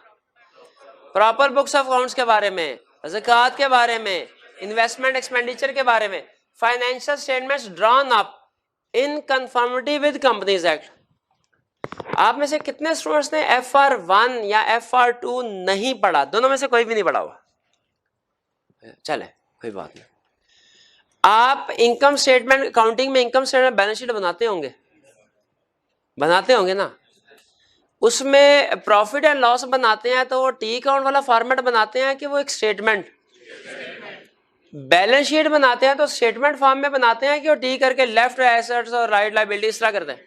प्रॉपर बुक्स ऑफ अकाउंट्स के बारे में, ज़कात के बारे में, इन्वेस्टमेंट एक्सपेंडिचर के बारे में, financial statements drawn up in conformity with companies act. आप में से कितने स्टूडेंट्स ने FR1 या FR2 नहीं पढ़ा? दोनों में से कोई भी नहीं पढ़ा हुआ? चले कोई बात नहीं। आप इनकम स्टेटमेंट, अकाउंटिंग में इनकम स्टेटमेंट बैलेंस शीट बनाते होंगे, बनाते होंगे ना? उसमें प्रॉफिट एंड लॉस बनाते हैं तो वो टी अकाउंट वाला फॉर्मेट बनाते हैं कि वो एक स्टेटमेंट? बैलेंस शीट बनाते हैं तो स्टेटमेंट फॉर्म में बनाते हैं कि वो टी करके लेफ्ट एसेट्स और राइट लायबिलिटी इस तरह करते हैं।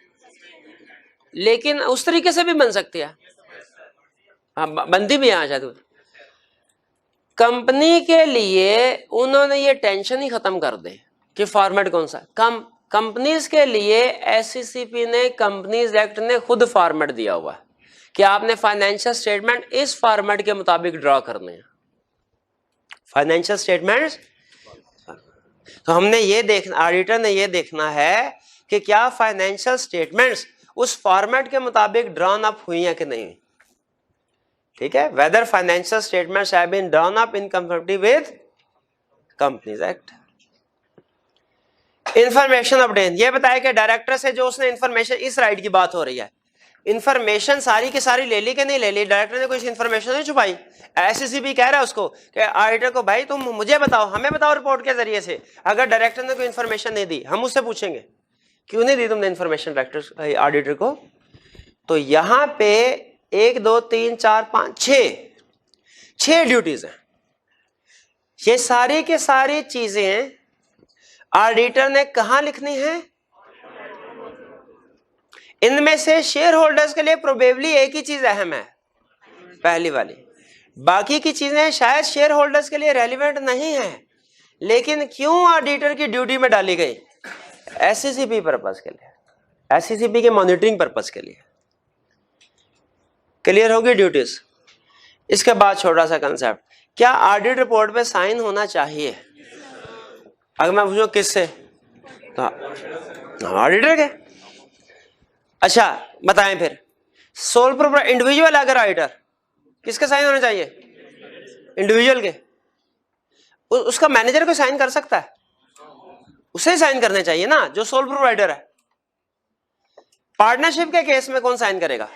लेकिन उस तरीके से भी बन सकती है, हाँ बनती भी है शायद। कंपनी के लिए उन्होंने ये टेंशन ही खत्म कर दे कि फॉर्मेट कौन सा। कंपनीज के लिए एससीसीपी ने, कंपनीज एक्ट ने खुद फॉर्मेट दिया हुआ है कि आपने फाइनेंशियल स्टेटमेंट इस फॉर्मेट के मुताबिक ड्रॉ करने हैं, फाइनेंशियल स्टेटमेंट्स। तो हमने ये देखना, ऑडिटर ने ये देखना है कि क्या फाइनेंशियल स्टेटमेंट्स उस फॉर्मेट के मुताबिक ड्रॉन अप हुई है कि नहीं, ठीक है। Whether financial statements have been drawn up in conformity with companies act. Information obtain, ये बताया कि डायरेक्टर से जो उसने इंफॉर्मेशन, इस राइट की बात हो रही है, इंफॉर्मेशन सारी की सारी ले ली कि नहीं ले ली? डायरेक्टर ने कोई इंफॉर्मेशन नहीं छुपाई। एससीसीपी कह रहा है उसको कि ऑडिटर को भाई तुम मुझे बताओ, हमें बताओ रिपोर्ट के जरिए से, अगर डायरेक्टर ने कोई इंफॉर्मेशन नहीं दी हम उससे पूछेंगे क्यों नहीं दी तुमने इंफॉर्मेशन डायरेक्टर ऑडिटर को। तो यहां पे 1 2 3 4 5 6 ड्यूटीज हैं। ये सारी के सारी चीजें ऑडिटर ने कहां लिखनी है? इनमें से शेयर होल्डर्स के लिए प्रोबेबली एक ही चीज अहम है, पहली वाली। बाकी की चीजें शायद शेयर होल्डर्स के लिए रेलिवेंट नहीं है, लेकिन क्यों ऑडिटर की ड्यूटी में डाली गई? एससीसीपी पर्पस के लिए, एससीसीपी के मॉनिटरिंग पर्पस के लिए। क्लियर होगी ड्यूटीज। इसके बाद छोटा सा कंसेप्ट, क्या ऑडिट रिपोर्ट पे साइन होना चाहिए? अगर मैं पूछूं किससे, तो ऑडिटर के। अच्छा बताएं फिर, सोल प्रोप्राइटर इंडिविजुअल अगर ऑडिटर, किसके साइन होने चाहिए? इंडिविजुअल के। उसका मैनेजर को साइन कर सकता है? उसे साइन करने चाहिए ना, जो सोल प्रोप्राइटर है। पार्टनरशिप के केस में कौन साइन करेगा?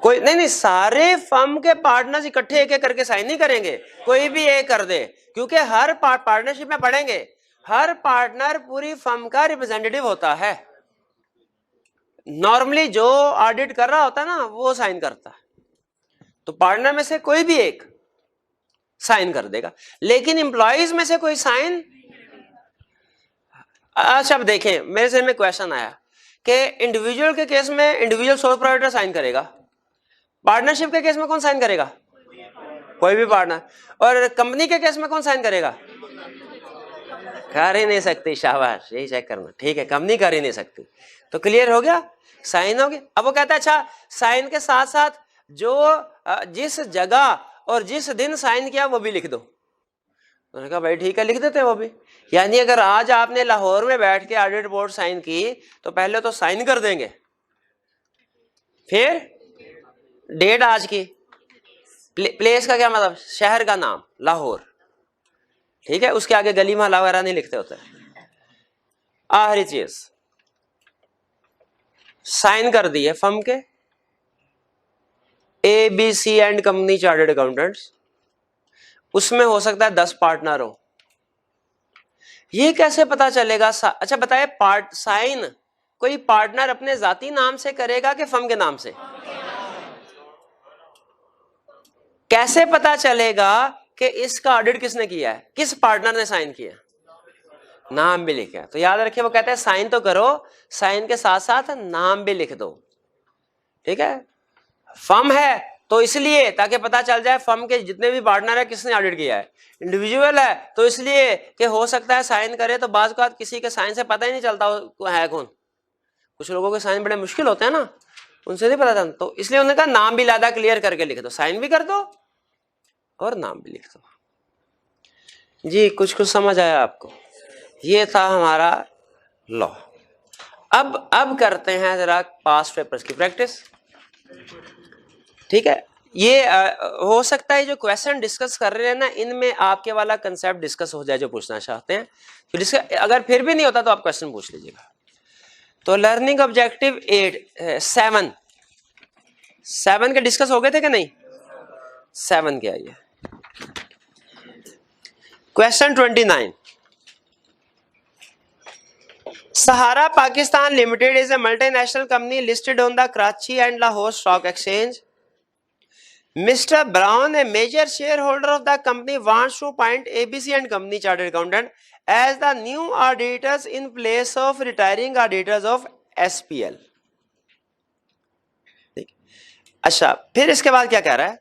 कोई नहीं, सारे फर्म के पार्टनर्स इकट्ठे एक एक करके साइन नहीं करेंगे, कोई भी एक कर दे, क्योंकि हर पार्टनरशिप में पढ़ेंगे हर पार्टनर पूरी फर्म का रिप्रेजेंटेटिव होता है। नॉर्मली जो ऑडिट कर रहा होता है ना वो साइन करता है, तो पार्टनर में से कोई भी एक साइन कर देगा, लेकिन एम्प्लॉइज में से कोई साइन। अच्छा अब देखें, मेरे से में क्वेश्चन आया कि इंडिविजुअल के केस में इंडिविजुअल सोल प्रोप्राइटर साइन करेगा, पार्टनरशिप के केस में कौन साइन करेगा? कोई भी पार्टनर। और कंपनी के केस में कौन साइन करेगा? कर ही नहीं सकती। शाबाश, यही चेक करना। ठीक है, कंपनी कर ही नहीं सकती। तो क्लियर हो गया, साइन हो गया। अब वो कहता है अच्छा साइन के साथ साथ जो जिस जगह और जिस दिन साइन किया वो भी लिख दो। उन्होंने कहा भाई ठीक है, लिख देते हैं वो भी। यानी अगर आज आपने लाहौर में बैठ के ऑडिट रिपोर्ट साइन की तो पहले तो साइन कर देंगे, फिर डेट आज की, प्लेस का क्या मतलब? शहर का नाम लाहौर, ठीक है, उसके आगे गली मोहल्ला वगैरह नहीं लिखते होते। आखिरी चीज साइन कर दिए फर्म के ABC and company chartered accountants, उसमें हो सकता है 10 पार्टनर हो। ये कैसे पता चलेगा? अच्छा बताए, साइन कोई पार्टनर अपने जाती नाम से करेगा कि फर्म के नाम से? कैसे पता चलेगा कि इसका ऑडिट किसने किया है, किस पार्टनर ने साइन किया? नाम भी लिखा है। तो याद रखिए, वो कहते हैं साइन तो करो, साइन के साथ साथ नाम भी लिख दो। ठीक है, फर्म है तो इसलिए ताकि पता चल जाए फर्म के जितने भी पार्टनर है किसने ऑडिट किया है। इंडिविजुअल है तो इसलिए कि हो सकता है साइन करे तो बाज़ औक़ात किसी के साइन से पता ही नहीं चलता है कौन। कुछ लोगों के साइन बड़े मुश्किल होते हैं ना, उनसे नहीं पता चलता, तो इसलिए उन्होंने कहा नाम भी लादा क्लियर करके लिख दो, साइन भी कर दो और नाम भी लिख दो। जी कुछ समझ आया आपको? ये था हमारा लॉ। अब करते हैं जरा पास्ट पेपर्स की प्रैक्टिस। ठीक है, ये हो सकता है जो क्वेश्चन डिस्कस कर रहे हैं ना इनमें आपके वाला कंसेप्ट डिस्कस हो जाए जो पूछना चाहते हैं, तो अगर फिर भी नहीं होता तो आप क्वेश्चन पूछ लीजिएगा। तो लर्निंग ऑब्जेक्टिव 7 के डिस्कस हो गए थे कि नहीं? 7 के आइए। Question 29, Sahara Pakistan limited is a multinational company listed on the Karachi and Lahore Stock Exchange. Mr. Brown, a major shareholder of the company, wants to appoint ABC and Company Chartered Accountant as the new auditors in place of retiring auditors of SPL. अच्छा, फिर इसके बाद क्या कह रहा है?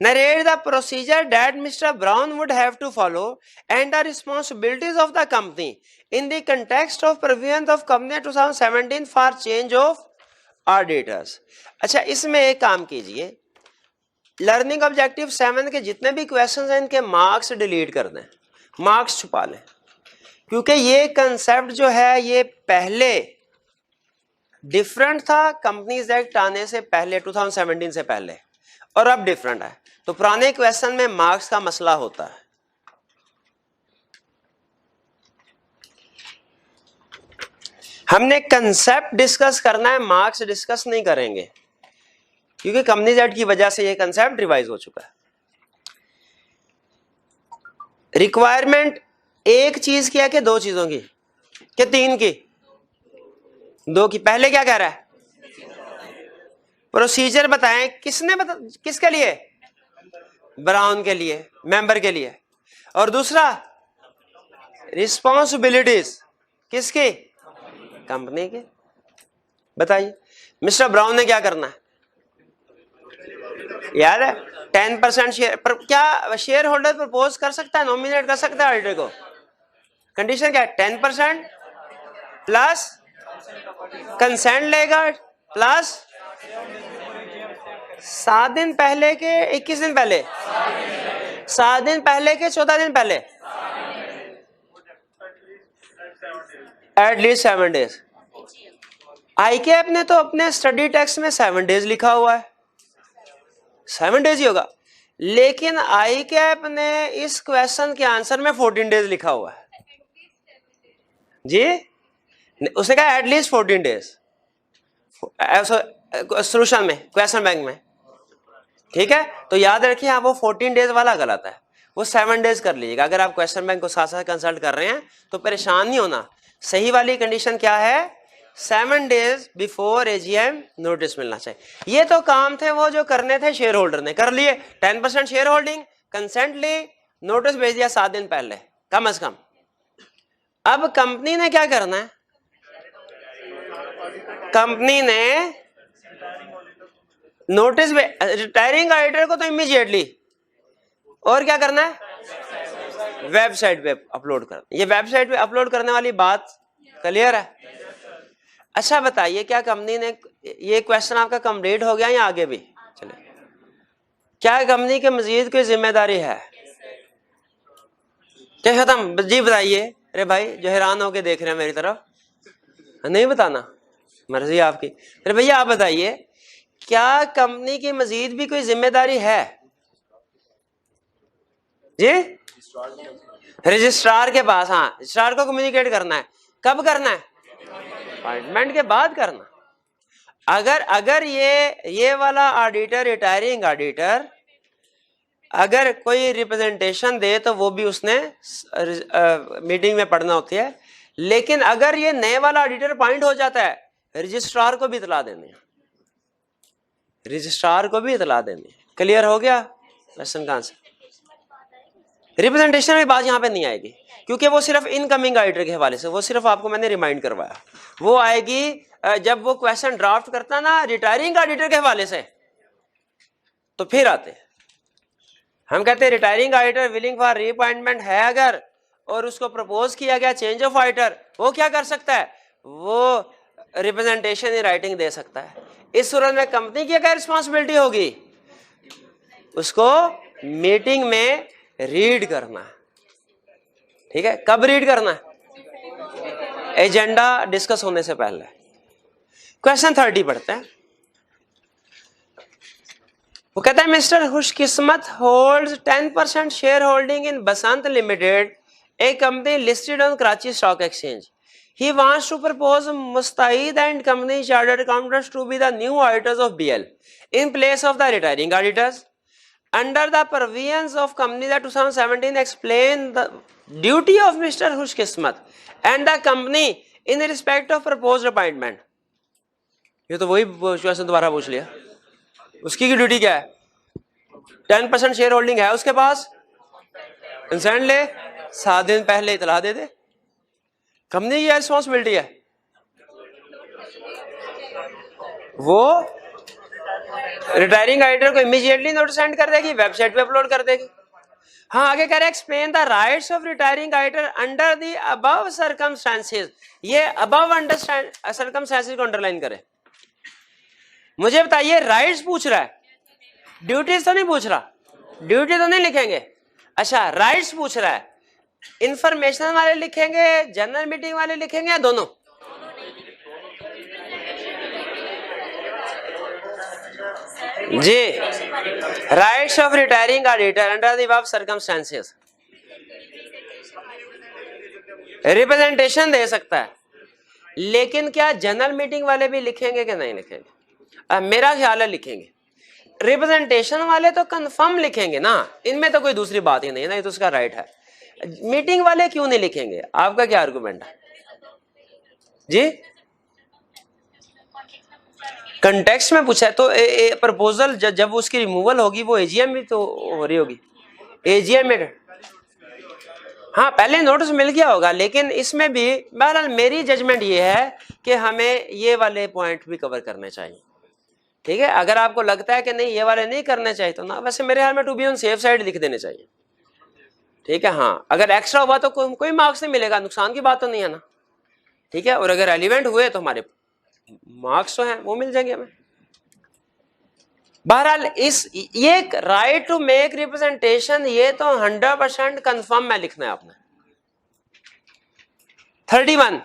Narrate the procedure that Mr. Brown would have to follow and the responsibilities of the company in the context of provisions of Company 2017 for change of auditors. अच्छा, इसमें एक काम कीजिए, लर्निंग ऑब्जेक्टिव 7 के जितने भी क्वेश्चंस हैं इनके मार्क्स डिलीट कर दें, मार्क्स छुपा लें, क्योंकि ये कंसेप्ट जो है ये पहले डिफरेंट था कंपनीज एक्ट आने से पहले, 2017 से पहले, और अब डिफरेंट है। तो पुराने क्वेश्चन में मार्क्स का मसला होता है। हमने कंसेप्ट डिस्कस करना है, मार्क्स डिस्कस नहीं करेंगे, क्योंकि कंपनीज एक्ट की वजह से ये कंसेप्ट रिवाइज हो चुका है। रिक्वायरमेंट एक चीज की है कि 2 चीजों की, कि 3 की? 2 की। पहले क्या कह रहा है? प्रोसीजर बताएं। किसके लिए? ब्राउन के लिए, मेंबर के लिए। और दूसरा रिस्पॉन्सिबिलिटीज किसकी? कंपनी के। बताइए मिस्टर ब्राउन ने क्या करना है? याद है 10% शेयर पर क्या शेयर होल्डर प्रपोज कर सकता है, नॉमिनेट कर सकता है ऑडिटर को? कंडीशन क्या है? 10% प्लस कंसेंट लेगा प्लस 7 दिन पहले के 21 दिन पहले, 7 दिन पहले के 14 दिन पहले, एटलीस्ट 7 डेज। ICAP ने तो अपने स्टडी टेक्स्ट में 7 डेज लिखा हुआ है, 7 डेज ही होगा, लेकिन ICAP ने इस क्वेश्चन के आंसर में 14 डेज लिखा हुआ है जी। उसने कहा एटलीस्ट 14 डेज सोल्यूशन में, क्वेश्चन बैंक में, ठीक है। तो याद रखिए आप वो 14 डेज वाला गलत है, वो 7 डेज कर लीजिएगा। अगर आप क्वेश्चन बैंक को साथ साथ कंसल्ट कर रहे हैं तो परेशान नहीं होना। सही वाली कंडीशन क्या है, 7 डेज बिफोर AGM नोटिस मिलना चाहिए। ये तो काम थे वो जो करने थे शेयर होल्डर ने कर लिए, 10% शेयर होल्डिंग, कंसेंट ली, नोटिस भेज दिया 7 दिन पहले कम से कम। अब कंपनी ने क्या करना है, कंपनी ने नोटिस रिटायरिंग ऑडिटर को तो इमीडिएटली, और क्या करना है, वेबसाइट पे अपलोड करना। ये वेबसाइट पे अपलोड करने वाली बात क्लियर है। अच्छा बताइए, क्या कंपनी ने, ये क्वेश्चन आपका कंप्लीट हो गया या आगे भी चले, क्या कंपनी के मजीद कोई जिम्मेदारी है क्या खत्म? जी बताइए। अरे भाई जो हैरान होके देख रहे हैं मेरी तरफ, नहीं बताना, मर्जी आपकी। अरे भैया आप बताइए, क्या कंपनी की मजीद भी कोई जिम्मेदारी है जी? रजिस्ट्रार के पास, हाँ रजिस्ट्रार को कम्युनिकेट करना है। कब करना है? अपॉइंटमेंट के बाद करना। अगर ये वाला ऑडिटर, रिटायरिंग ऑडिटर, अगर कोई रिप्रेजेंटेशन दे तो वो भी उसने मीटिंग में पढ़ना होती है। लेकिन अगर ये नए वाला ऑडिटर अपॉइंट हो जाता है, रजिस्ट्रार को भी इतला देनी है, रजिस्ट्रार को भी इतला देनी है। क्लियर हो गया क्वेश्चन का आंसर? रिप्रेजेंटेशन की बात यहाँ पे नहीं आएगी, क्योंकि वो सिर्फ इनकमिंग ऑडिटर के हवाले से, वो सिर्फ आपको मैंने रिमाइंड करवाया, वो आएगी जब वो क्वेश्चन ड्राफ्ट करता ना रिटायरिंग ऑडिटर के हवाले से, तो फिर आते हम कहते हैं retiring auditor willing for reappointment है अगर, और उसको प्रपोज किया गया चेंज ऑफ ऑडिटर, वो क्या कर सकता है, वो रिप्रेजेंटेशन इन राइटिंग दे सकता है। इस सूरत में कंपनी की क्या रिस्पॉन्सिबिलिटी होगी, उसको मीटिंग में रीड करना है। ठीक है, कब रीड करना है? एजेंडा डिस्कस होने से पहले। क्वेश्चन 30 पढ़ते हैं। वो कहता है मिस्टर खुशकिस्मत holds 10% share holding in Basant limited, A company listed on Karachi stock exchange. He wants to propose Mustaid and company chartered accountants to be the new auditors of BL in place of the retiring auditors. Under the provisions of Companies Act 2017 explain the duty of Mr. Khushkismat and the company in respect of proposed appointment. ये तो वही question दोबारा पूछ लिया। उसकी की duty क्या है? 10% शेयर होल्डिंग है उसके पास, कंसेंट ले, 7 दिन पहले इतला दे दे। कंपनी की रिस्पॉन्सिबिलिटी है, वो रिटायरिंग ऑडिटर को इमीडिएटली नोटिस सेंड कर देगी, वेबसाइट पे अपलोड कर देगी। हाँ आगे कह रहे explain the rights of retiring auditor under the above circumstances. ये अबव अंडरस्टैंड सर्कमस्टेंसेस को अंडरलाइन करे। मुझे बताइए, राइट्स पूछ रहा है, ड्यूटीज तो नहीं पूछ रहा, ड्यूटी तो नहीं लिखेंगे। अच्छा राइट्स पूछ रहा है, इंफॉर्मेशन वाले लिखेंगे, जनरल मीटिंग वाले लिखेंगे या दोनों? जी, rights of retiring auditor under the above circumstances. Representation दे सकता है, लेकिन क्या जनरल मीटिंग वाले भी लिखेंगे कि नहीं लिखेंगे? मेरा ख्याल है लिखेंगे। रिप्रेजेंटेशन वाले तो कंफर्म लिखेंगे ना, इनमें तो कोई दूसरी बात ही नहीं ना, ये तो उसका राइट है। मीटिंग वाले क्यों नहीं लिखेंगे? आपका क्या आर्गुमेंट है जी? कंटेक्स्ट में पूछा है तो प्रपोजल जब उसकी रिमूवल होगी वो एजीएम भी तो हो रही होगी, एजीएम में। हाँ पहले नोटिस मिल गया होगा, लेकिन इसमें भी बहरहाल मेरी जजमेंट ये है कि हमें ये वाले पॉइंट भी कवर करने चाहिए। ठीक है, अगर आपको लगता है कि नहीं ये वाले नहीं करने चाहिए तो ना, वैसे मेरे ख्याल में to be on safe side लिख देने चाहिए। ठीक है, हाँ अगर एक्स्ट्रा हुआ तो कोई मार्क्स नहीं मिलेगा, नुकसान की बात तो नहीं है ना। ठीक है, और अगर रेलिवेंट हुए तो हमारे मार्क्स तो हैं वो मिल जाएंगे हमें। बहरहाल ये राइट टू मेक रिप्रेजेंटेशन ये तो 100% कंफर्म में लिखना है आपने। 31.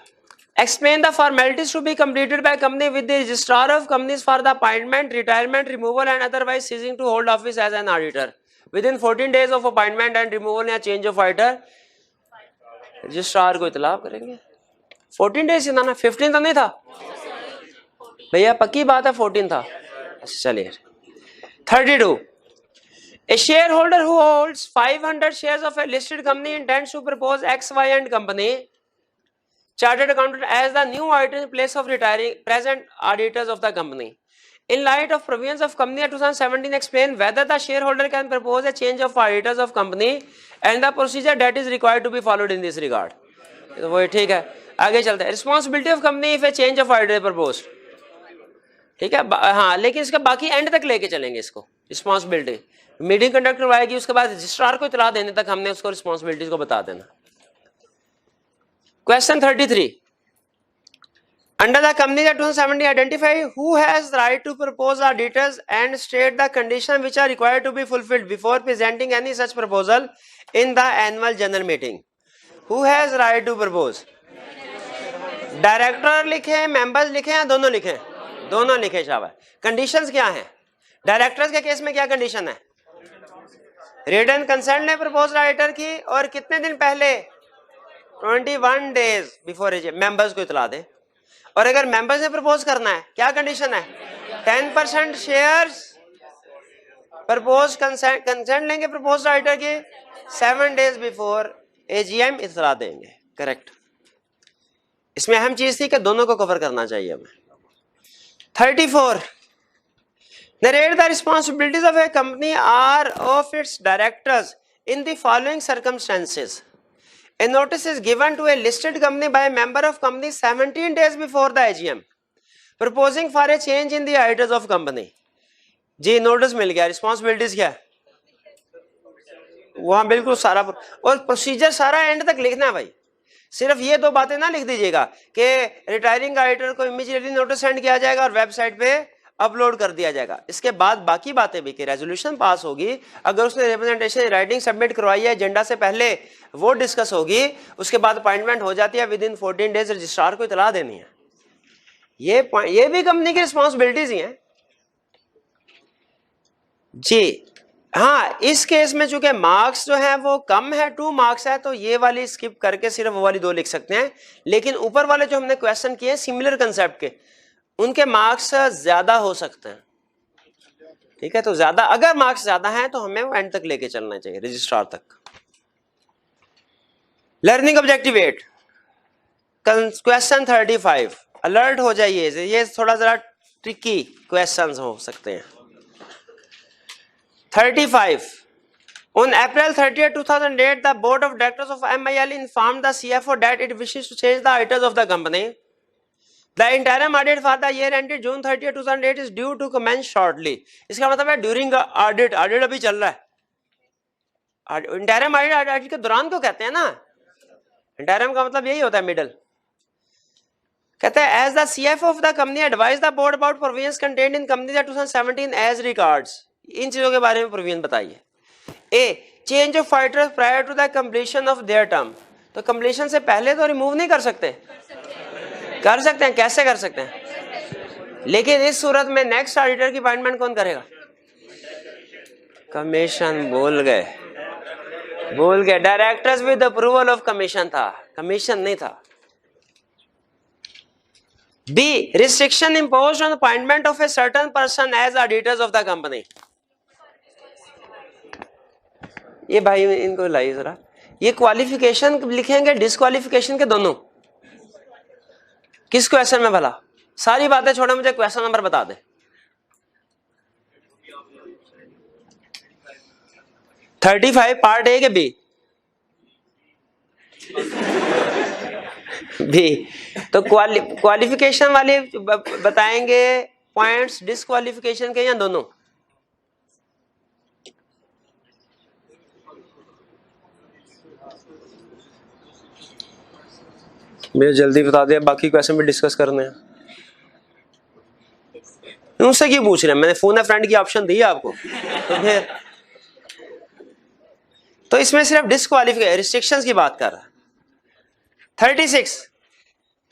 Explain the formalities to be completed by company with the registrar of companies for the appointment, retirement, removal and otherwise ceasing to hold office as an auditor. Within 14 days of appointment and removal या change of auditor, registrar को इतला करेंगे. 14 days ना 15 तो नहीं था भैया, पक्की बात है 14 था. चलिए 32. A shareholder who holds 500 shares of a listed company intends to propose X, Y and company chartered accountant as the new auditor in place of retiring present auditors of the company. In light of provisions of Company Act 2017, explain whether the shareholder can propose a change of auditors of company and the procedure that is required to be followed in this regard. तो वो ठीक है, आगे चलते हैं. Responsibility of company if a change of auditor proposed. ठीक है, हाँ, लेकिन इसका बाकी एंड तक लेके चलेंगे इसको. रिस्पॉन्सिबिलिटी मीटिंग कंडक्ट करवाएगी, उसके बाद रजिस्ट्रार को इतला देने तक हमने उसको रिस्पॉन्सिबिलिटीज को बता देना. Question 33. Under the Company Act 2017, identify who has the right to propose auditors and state the conditions which are required to be fulfilled before presenting any such proposal in the annual general meeting. Who has the right to propose? Director लिखे, members लिखे या दोनों लिखे? दोनों लिखे. शाबाश. Conditions क्या हैं? डायरेक्टर्स के केस में क्या कंडीशन है? रिटन कंसेंट ने प्रपोज ऑडिटर की और कितने दिन पहले? 21 days बिफोर मेंबर्स को इतला दे. और अगर मेंबर्स ने प्रपोज करना है, क्या कंडीशन है? 10% शेयर्स प्रपोज कंसेंट लेंगे प्रपोज ऑडिटर की, 7 days बिफोर एजीएम इतला देंगे. करेक्ट. इसमें अहम चीज थी कि दोनों को कवर करना चाहिए हमें. 34. Narrate the responsibilities of a company or of its directors in the following circumstances. A notice is given to a listed company by a member of company 17 days before the AGM, proposing for a change in the auditors of company. जी notice मिल गया, responsibilities क्या है? वहां बिल्कुल सारा और procedure सारा एंड तक लिखना है भाई. सिर्फ ये दो बातें ना लिख दीजिएगा कि रिटायरिंग ऑडिटर को इमीडिएटली नोटिस सेंड किया जाएगा और वेबसाइट पे अपलोड कर दिया जाएगा. इसके बाद बाकी बातें भी कि रेजोल्यूशन पास होगी, अगर उसने रिप्रेजेंटेशन राइटिंग सबमिट करवाई है एजेंडा से पहले वो डिस्कस होगी, उसके बाद अपॉइंटमेंट हो जाती है, विद इन 14 days रजिस्ट्रार को इतला देनी है. ये भी कंपनी की रिस्पॉन्सिबिलिटीज ही हैं जी. हाँ, इस केस में चूंकि मार्क्स जो है वो कम है, 2 marks है, तो ये वाली स्किप करके सिर्फ वो वाली 2 लिख सकते हैं. लेकिन ऊपर वाले जो हमने क्वेश्चन किए सिमिलर कंसेप्ट के, उनके मार्क्स ज्यादा हो सकते हैं. ठीक है, तो ज्यादा अगर मार्क्स ज्यादा हैं तो हमें एंड तक लेके चलना चाहिए, रजिस्ट्रार तक. Learning objective 8 question 35. अलर्ट हो जाइए, ये थोड़ा जरा ट्रिकी क्वेश्चंस हो सकते हैं. 35. On April 30, 2008, the board of directors of MIL informed the CFO that it wishes to change the auditors of the company. The interim audit for the year ended June 30, 2008 is due to commence shortly. इसका मतलब है during audit अभी चल रहा है. Interim audit के दौरान को कहते हैं ना, इंटरिम का मतलब यही होता है मिडल. कहते हैं as the CFO of the company advise the board about provisions contained in company 2017 as regards. इन चीजों के बारे में प्रोविजन बताइए. A change of auditors prior to the completion of their term. तो कंप्लीशन से पहले तो रिमूव नहीं कर सकते. कर सकते हैं. कैसे कर सकते हैं? लेकिन इस सूरत में नेक्स्ट ऑडिटर की अपॉइंटमेंट कौन करेगा? कमीशन. भूल गए. Directors with approval of commission था, कमीशन नहीं था. B restriction imposed on appointment of a certain person as auditors of the company. ये भाई इनको लाइए जरा. ये क्वालिफिकेशन लिखेंगे, डिस्क्वालिफिकेशन के दोनों. किस क्वेश्चन में भला? सारी बातें छोड़े, मुझे क्वेश्चन नंबर बता दे. 35 पार्ट ए के बी? बी. तो क्वालिफिकेशन वाले बताएंगे पॉइंट्स डिस्क्वालिफिकेशन के या दोनों? मुझे जल्दी बता दे, बाकी क्वेश्चन भी डिस्कस करने हैं. उनसे क्यों पूछ रहे हैं? मैंने फोन है फ्रेंड की ऑप्शन दी है आपको. तो इसमें सिर्फ डिस्क्वालिफिकेशन रिस्ट्रिक्शंस की बात कर रहा है. 36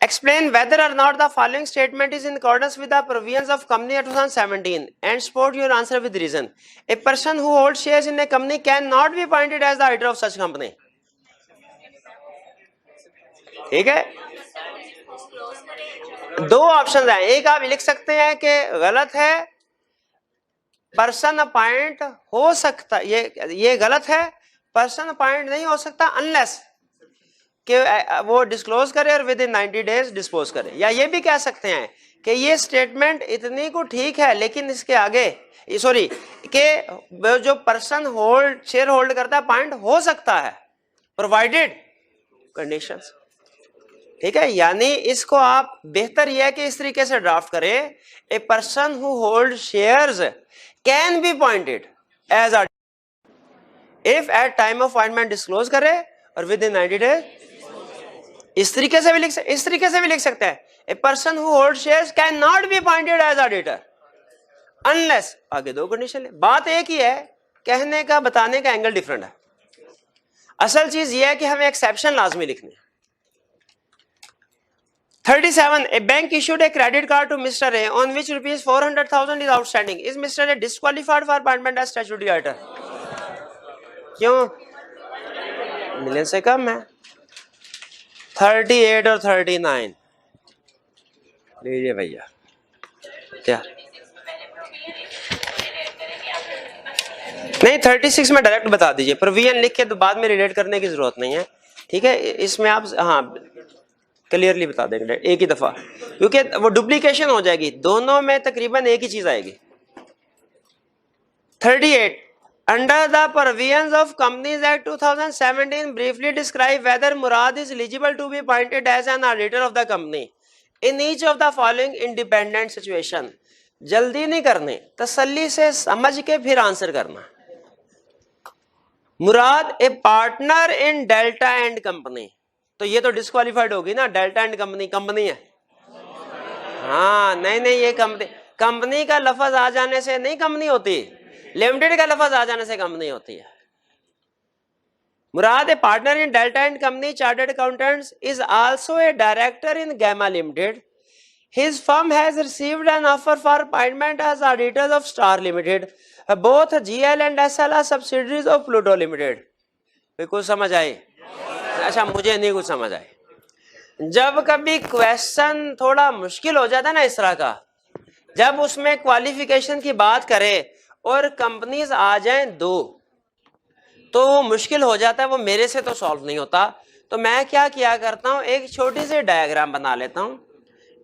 Explain whether or not the following statement is in accordance with the provisions of Company Act 2017 and support your answer with reason. A person who holds shares in a company cannot be appointed as the auditor of such company. ठीक है, दो option है, एक आप लिख सकते हैं कि गलत है, पर्सन अपॉइंट हो सकता, ये गलत है, पर्सन अपॉइंट नहीं हो सकता अनलेस कि वो डिस्क्लोज करे और विद इन 90 डेज डिस्पोज करे। या ये भी कह सकते हैं कि ये स्टेटमेंट इतनी को ठीक है लेकिन इसके आगे सॉरी कि जो पर्सन होल्ड शेयर होल्ड करता है अपॉइंट हो सकता है प्रोवाइडेड कंडीशंस। ठीक है, यानी इसको आप बेहतर यह है कि इस तरीके से ड्राफ्ट करें, a person who hold shares can be appointed as if at time of appointment disclose करे और विद इन 90 डेज। इस तरीके से भी लिख सकते हैं, a person who hold shares can not be appointed as auditor unless, आगे दो कंडीशन है। बात एक ही है, कहने का बताने का एंगल डिफरेंट है। असल चीज यह है कि हमें एक्सेप्शन लाजमी लिखनी है। 37. A bank issued a credit card to Mr. A on which rupees 400,000 is outstanding. Is Mr. A disqualified for appointment as statutory auditor? क्यों? मिलियन से कम है। 38 और 39 लीजिए भैया, क्या नहीं 36 में डायरेक्ट बता दीजिए, प्रोविजन लिख के तो बाद में रिलेट करने की जरूरत नहीं है। ठीक है, इसमें आप हाँ क्लियरली बता देंगे एक ही दफा, क्योंकि वो डुप्लीकेशन हो जाएगी, दोनों में तकरीबन एक ही चीज आएगी। 38. Under the provisions of companies act 2017 briefly describe whether Murad is eligible to be appointed as an auditor of the company in each of the following independent situation. जल्दी नहीं करने, तसल्ली से समझ के फिर आंसर करना। Murad a partner in Delta and company, तो ये तो डिस्क्वालिफाइड होगी ना, डेल्टा एंड कंपनी है। हाँ नहीं ये कंपनी का लफज आ जाने से नहीं कंपनी होती, लिमिटेड का लफज आ जाने से कंपनी होती है। Murad a partner in Delta and company chartered accountants is also a director in Gamma limited. His firm has received an offer for appointment as auditors of Star Limited. Both GL and SL are subsidiaries of Pluto Limited. कुछ समझ आई? अच्छा, मुझे नहीं कुछ समझ आई। जब कभी question थोड़ा मुश्किल हो जाता है ना इस तरह का, जब उसमें क्वालिफिकेशन की बात करें और कंपनीज आ जाएं दो, तो वो मुश्किल हो जाता है, वो मेरे से तो सॉल्व नहीं होता। तो मैं क्या किया करता हूं, एक छोटी सी डायग्राम बना लेता हूं।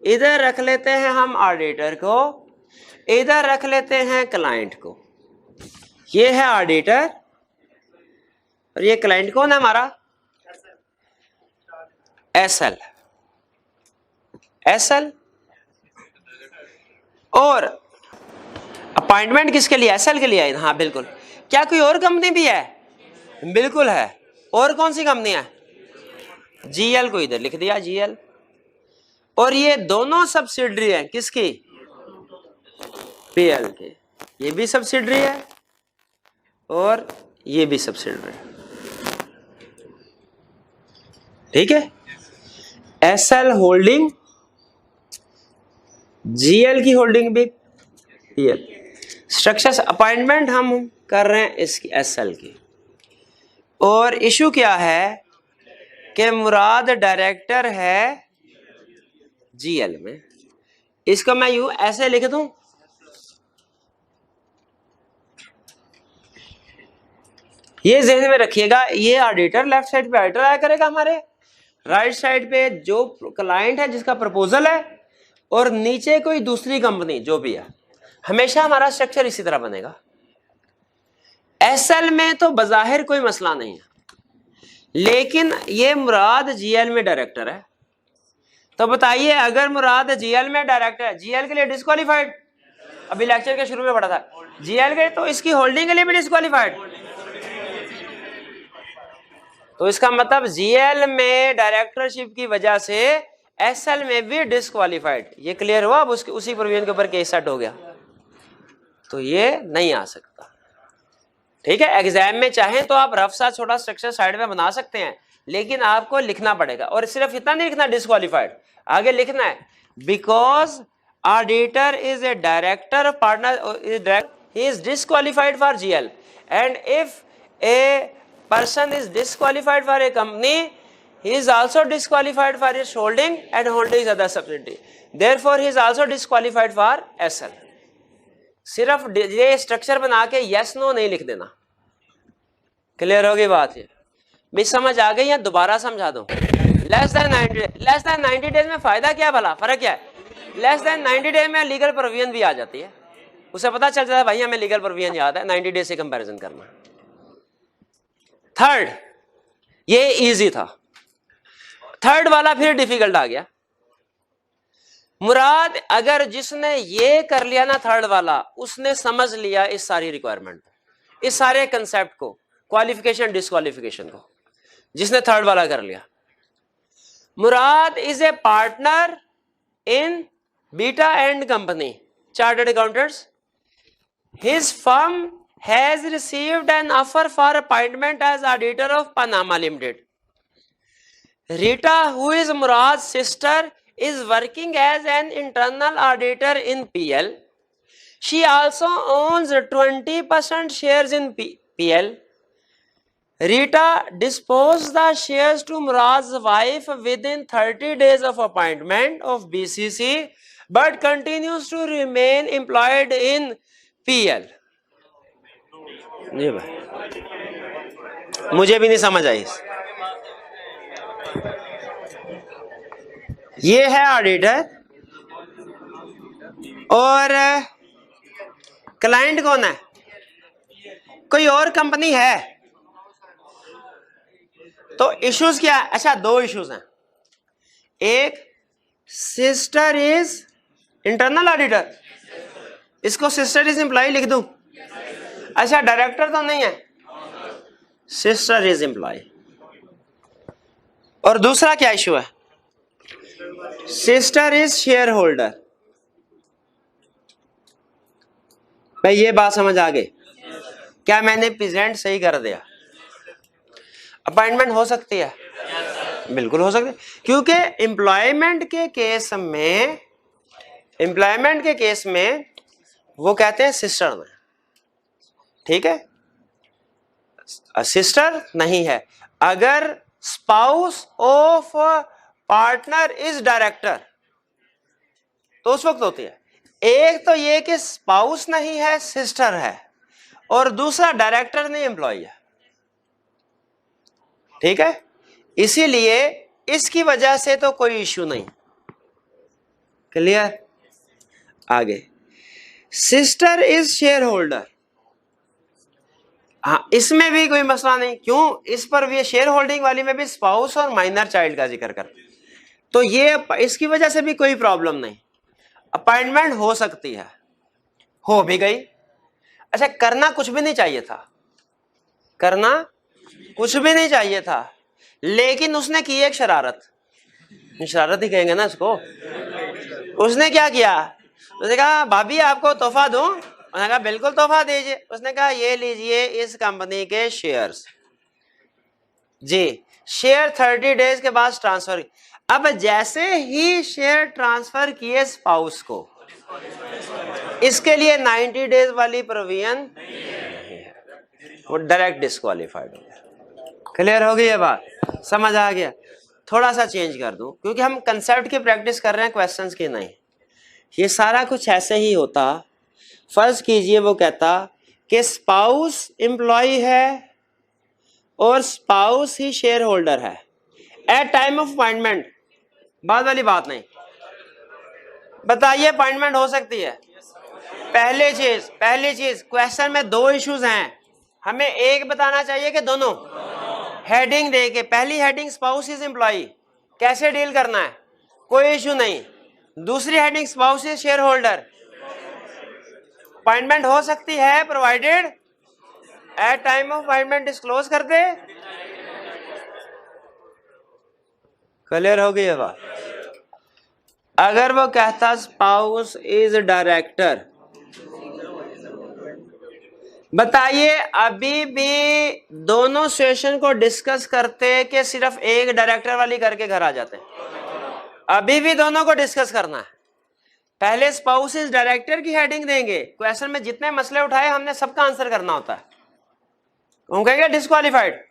इधर रख लेते हैं हम ऑडिटर को, इधर रख लेते हैं क्लाइंट को। ये है ऑडिटर और ये क्लाइंट कौन है हमारा? एसएल। और अपॉइंटमेंट किसके लिए? एसएल के लिए है। हाँ बिल्कुल। क्या कोई और कंपनी भी है? बिल्कुल है। और कौन सी कंपनी है? जीएल को इधर लिख दिया, जीएल। और ये दोनों सब्सिडरी हैं किसकी? पीएल के। ये भी सब्सिडरी है और ये भी सब्सिडरी है। ठीक है, एसएल होल्डिंग, जीएल की होल्डिंग भी पीएल। स्ट्रक्चर अपॉइंटमेंट हम कर रहे हैं इसकी एसएल की, और इशू क्या है कि मुराद डायरेक्टर है जीएल में। इसको मैं यूं ऐसे लिख दूं, ये ज़हन में रखिएगा, ये ऑडिटर लेफ्ट साइड पे ऑडिटर आया करेगा हमारे, राइट साइड पे जो क्लाइंट है जिसका प्रपोजल है, और नीचे कोई दूसरी कंपनी जो भी है। हमेशा हमारा स्ट्रक्चर इसी तरह बनेगा। एसएल में तो बज़ाहिर कोई मसला नहीं है, लेकिन ये मुराद जीएल में डायरेक्टर है। तो बताइए, अगर मुराद जीएल में डायरेक्टर है, जीएल के लिए डिस्क्वालिफाइड, अभी लेक्चर के शुरू में पढ़ा था, जीएल के तो इसकी होल्डिंग के लिए भी डिस्क्वालिफाइड। तो इसका मतलब जीएल में डायरेक्टरशिप की वजह से एसएल में भी डिस्क्वालिफाइड। ये क्लियर हुआ? अब उसी प्रोविजन के ऊपर केस सेट हो गया, तो ये नहीं आ सकता। ठीक है, एग्जाम में चाहें तो आप रफ सा छोटा स्ट्रक्चर साइड में बना सकते हैं, लेकिन आपको लिखना पड़ेगा। और सिर्फ इतना नहीं लिखना डिस्क्वालिफाइड, आगे लिखना है because auditor is a director partner he is disqualified for GL, and if a person is disqualified for a company, he is also disqualified for his holding and holding other subsidiary, therefore he is also disqualified for SL. सिर्फ ये structure बना के yes no नहीं लिख देना। Clear होगी बात? ये भी समझ आ गई या दोबारा समझा दो? लेस देन 90 डेज में फायदा क्या भला, फर्क क्या है? लेस देन 90 डेज में लीगल प्रोविजन भी आ जाती है, उसे पता चल जाता है भाई हमें लीगल प्रोविजन याद है, 90 डेज से कंपैरिजन करना। थर्ड, ये इजी था। थर्ड वाला फिर डिफिकल्ट आ गया। मुराद अगर जिसने ये कर लिया ना थर्ड वाला, उसने समझ लिया इस सारी रिक्वायरमेंट, इस सारे कंसेप्ट को, क्वालिफिकेशन डिस्क्वालिफिकेशन को, जिसने थर्ड वाला कर लिया। Murad is a partner in Beta and company chartered accountants. His firm has received an offer for appointment as auditor of Panama Limited. Rita, who is Murad's sister, is working as an internal auditor in PL. She also owns 20% shares in PL. Rita disposed the shares to Murad's wife within 30 days of appointment of BCC, but continues to remain employed in PL. जी भाई, मुझे भी नहीं समझ आई। ये है auditor और client कौन है? कोई और कंपनी है। तो इश्यूज क्या है? अच्छा, दो इश्यूज हैं। एक, सिस्टर इज इंटरनल ऑडिटर, इसको सिस्टर इज एम्प्लॉय लिख दूं? अच्छा, डायरेक्टर तो नहीं है, सिस्टर इज एम्प्लॉय। और दूसरा क्या इशू है? Sister is share holder. भाई ये बात समझ आ गई? क्या मैंने प्रेजेंट सही कर दिया? अपॉइंटमेंट हो सकती है, बिल्कुल हो सकती है, क्योंकि एम्प्लॉयमेंट के केस में वो कहते हैं सिस्टर में, ठीक है, सिस्टर नहीं है। अगर spouse of partner is director तो उस वक्त होती है। एक तो ये कि स्पाउस नहीं है, सिस्टर है, और दूसरा डायरेक्टर नहीं एम्प्लॉय है, ठीक है। इसीलिए इसकी वजह से तो कोई इश्यू नहीं। क्लियर? आगे, सिस्टर इज शेयर होल्डर। हाँ, इसमें भी कोई मसला नहीं। क्यों? इस पर भी शेयर होल्डिंग वाली में भी स्पाउस और माइनर चाइल्ड का जिक्र कर, तो ये इसकी वजह से भी कोई प्रॉब्लम नहीं, अपॉइंटमेंट हो सकती है, हो भी गई। अच्छा, करना कुछ भी नहीं चाहिए था, करना कुछ भी नहीं चाहिए था, लेकिन उसने की एक शरारत, शरारत ही कहेंगे ना इसको। उसने क्या किया? उसने कहा भाभी आपको तोहफा दूं? उसने कहा बिल्कुल तोहफा दीजिए। उसने कहा ये लीजिए इस कंपनी के शेयर्स जी, शेयर 30 डेज के बाद ट्रांसफर। अब जैसे ही शेयर ट्रांसफर किए स्पाउस को, इसके लिए 90 डेज वाली प्रोविजन नहीं है, वो डायरेक्ट डिस्क्वालीफाइड हो गया। क्लियर हो गई ये बात? समझ आ गया? थोड़ा सा चेंज कर दूं क्योंकि हम कंसेप्ट की प्रैक्टिस कर रहे हैं, क्वेश्चंस की नहीं। ये सारा कुछ ऐसे ही होता। फर्ज कीजिए वो कहता कि स्पाउस एम्प्लॉय है और स्पाउस ही शेयर होल्डर है एट टाइम ऑफ अपॉइंटमेंट, बाद वाली बात नहीं। बताइए अपॉइंटमेंट हो सकती है? पहली चीज क्वेश्चन में दो इश्यूज हैं, हमें एक बताना चाहिए कि दोनों। हेडिंग दे के पहली हेडिंग स्पाउस इज एम्प्लॉय, कैसे डील करना है, कोई इश्यू नहीं। दूसरी heading spouse is share holder, appointment हो सकती है provided eight time of appointment disclose कर दे। क्लियर हो गई है बात? अगर वो कहता स्पाउस इज डायरेक्टर, बताइए अभी भी दोनों सिचुएशन को डिस्कस करते कि सिर्फ एक डायरेक्टर वाली करके घर आ जाते हैं? अभी भी दोनों को डिस्कस करना है। पहले स्पाउसेस डायरेक्टर की हेडिंग देंगे, क्वेश्चन में जितने मसले उठाए हमने सबका आंसर करना होता है। हम कहेंगे disqualified,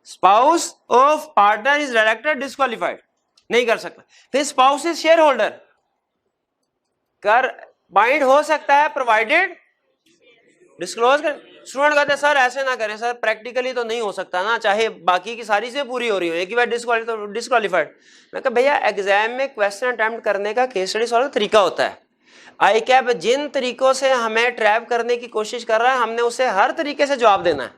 spouse of partner is director disqualified, नहीं कर सकता। फिर स्पाउस इज शेयर होल्डर, कर बाइंड हो सकता है प्रोवाइडेड डिस्क्लोज कर। स्टूडेंट कहते हैं सर ऐसे ना करें सर, प्रैक्टिकली तो नहीं हो सकता ना, चाहे बाकी की सारी से पूरी हो रही हो, एक ही बार डिस्क्वालिफाइड। मैं कहा भैया एग्जाम में क्वेश्चन अटेम्प्ट करने का केस स्टडी सॉल्व तरीका होता है। आई कैप जिन तरीकों से हमें ट्रैप करने की कोशिश कर रहा है, हमने उसे हर तरीके से जवाब देना है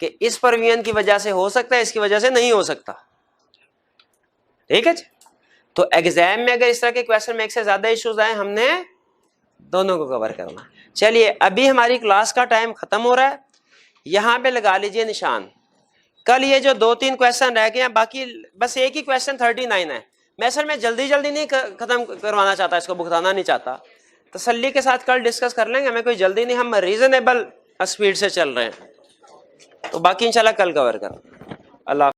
कि इस परवीन की वजह से हो सकता है, इसकी वजह से नहीं हो सकता। ठीक है जी। तो एग्जाम में अगर इस तरह के क्वेश्चन में एक से ज्यादा इश्यूज आए, हमने दोनों को कवर करना। चलिए अभी हमारी क्लास का टाइम खत्म हो रहा है, यहां पे लगा लीजिए निशान। कल ये जो 2-3 क्वेश्चन रह गए हैं, बाकी बस एक ही क्वेश्चन 39 है। मैं सर मैं जल्दी नहीं खत्म करवाना चाहता, इसको भुगताना नहीं चाहता, तसल्ली के साथ कल डिस्कस कर लेंगे, हमें कोई जल्दी नहीं, हम रीजनेबल स्पीड से चल रहे हैं। तो बाकी इंशाल्लाह कल कवर कर। अल्लाह।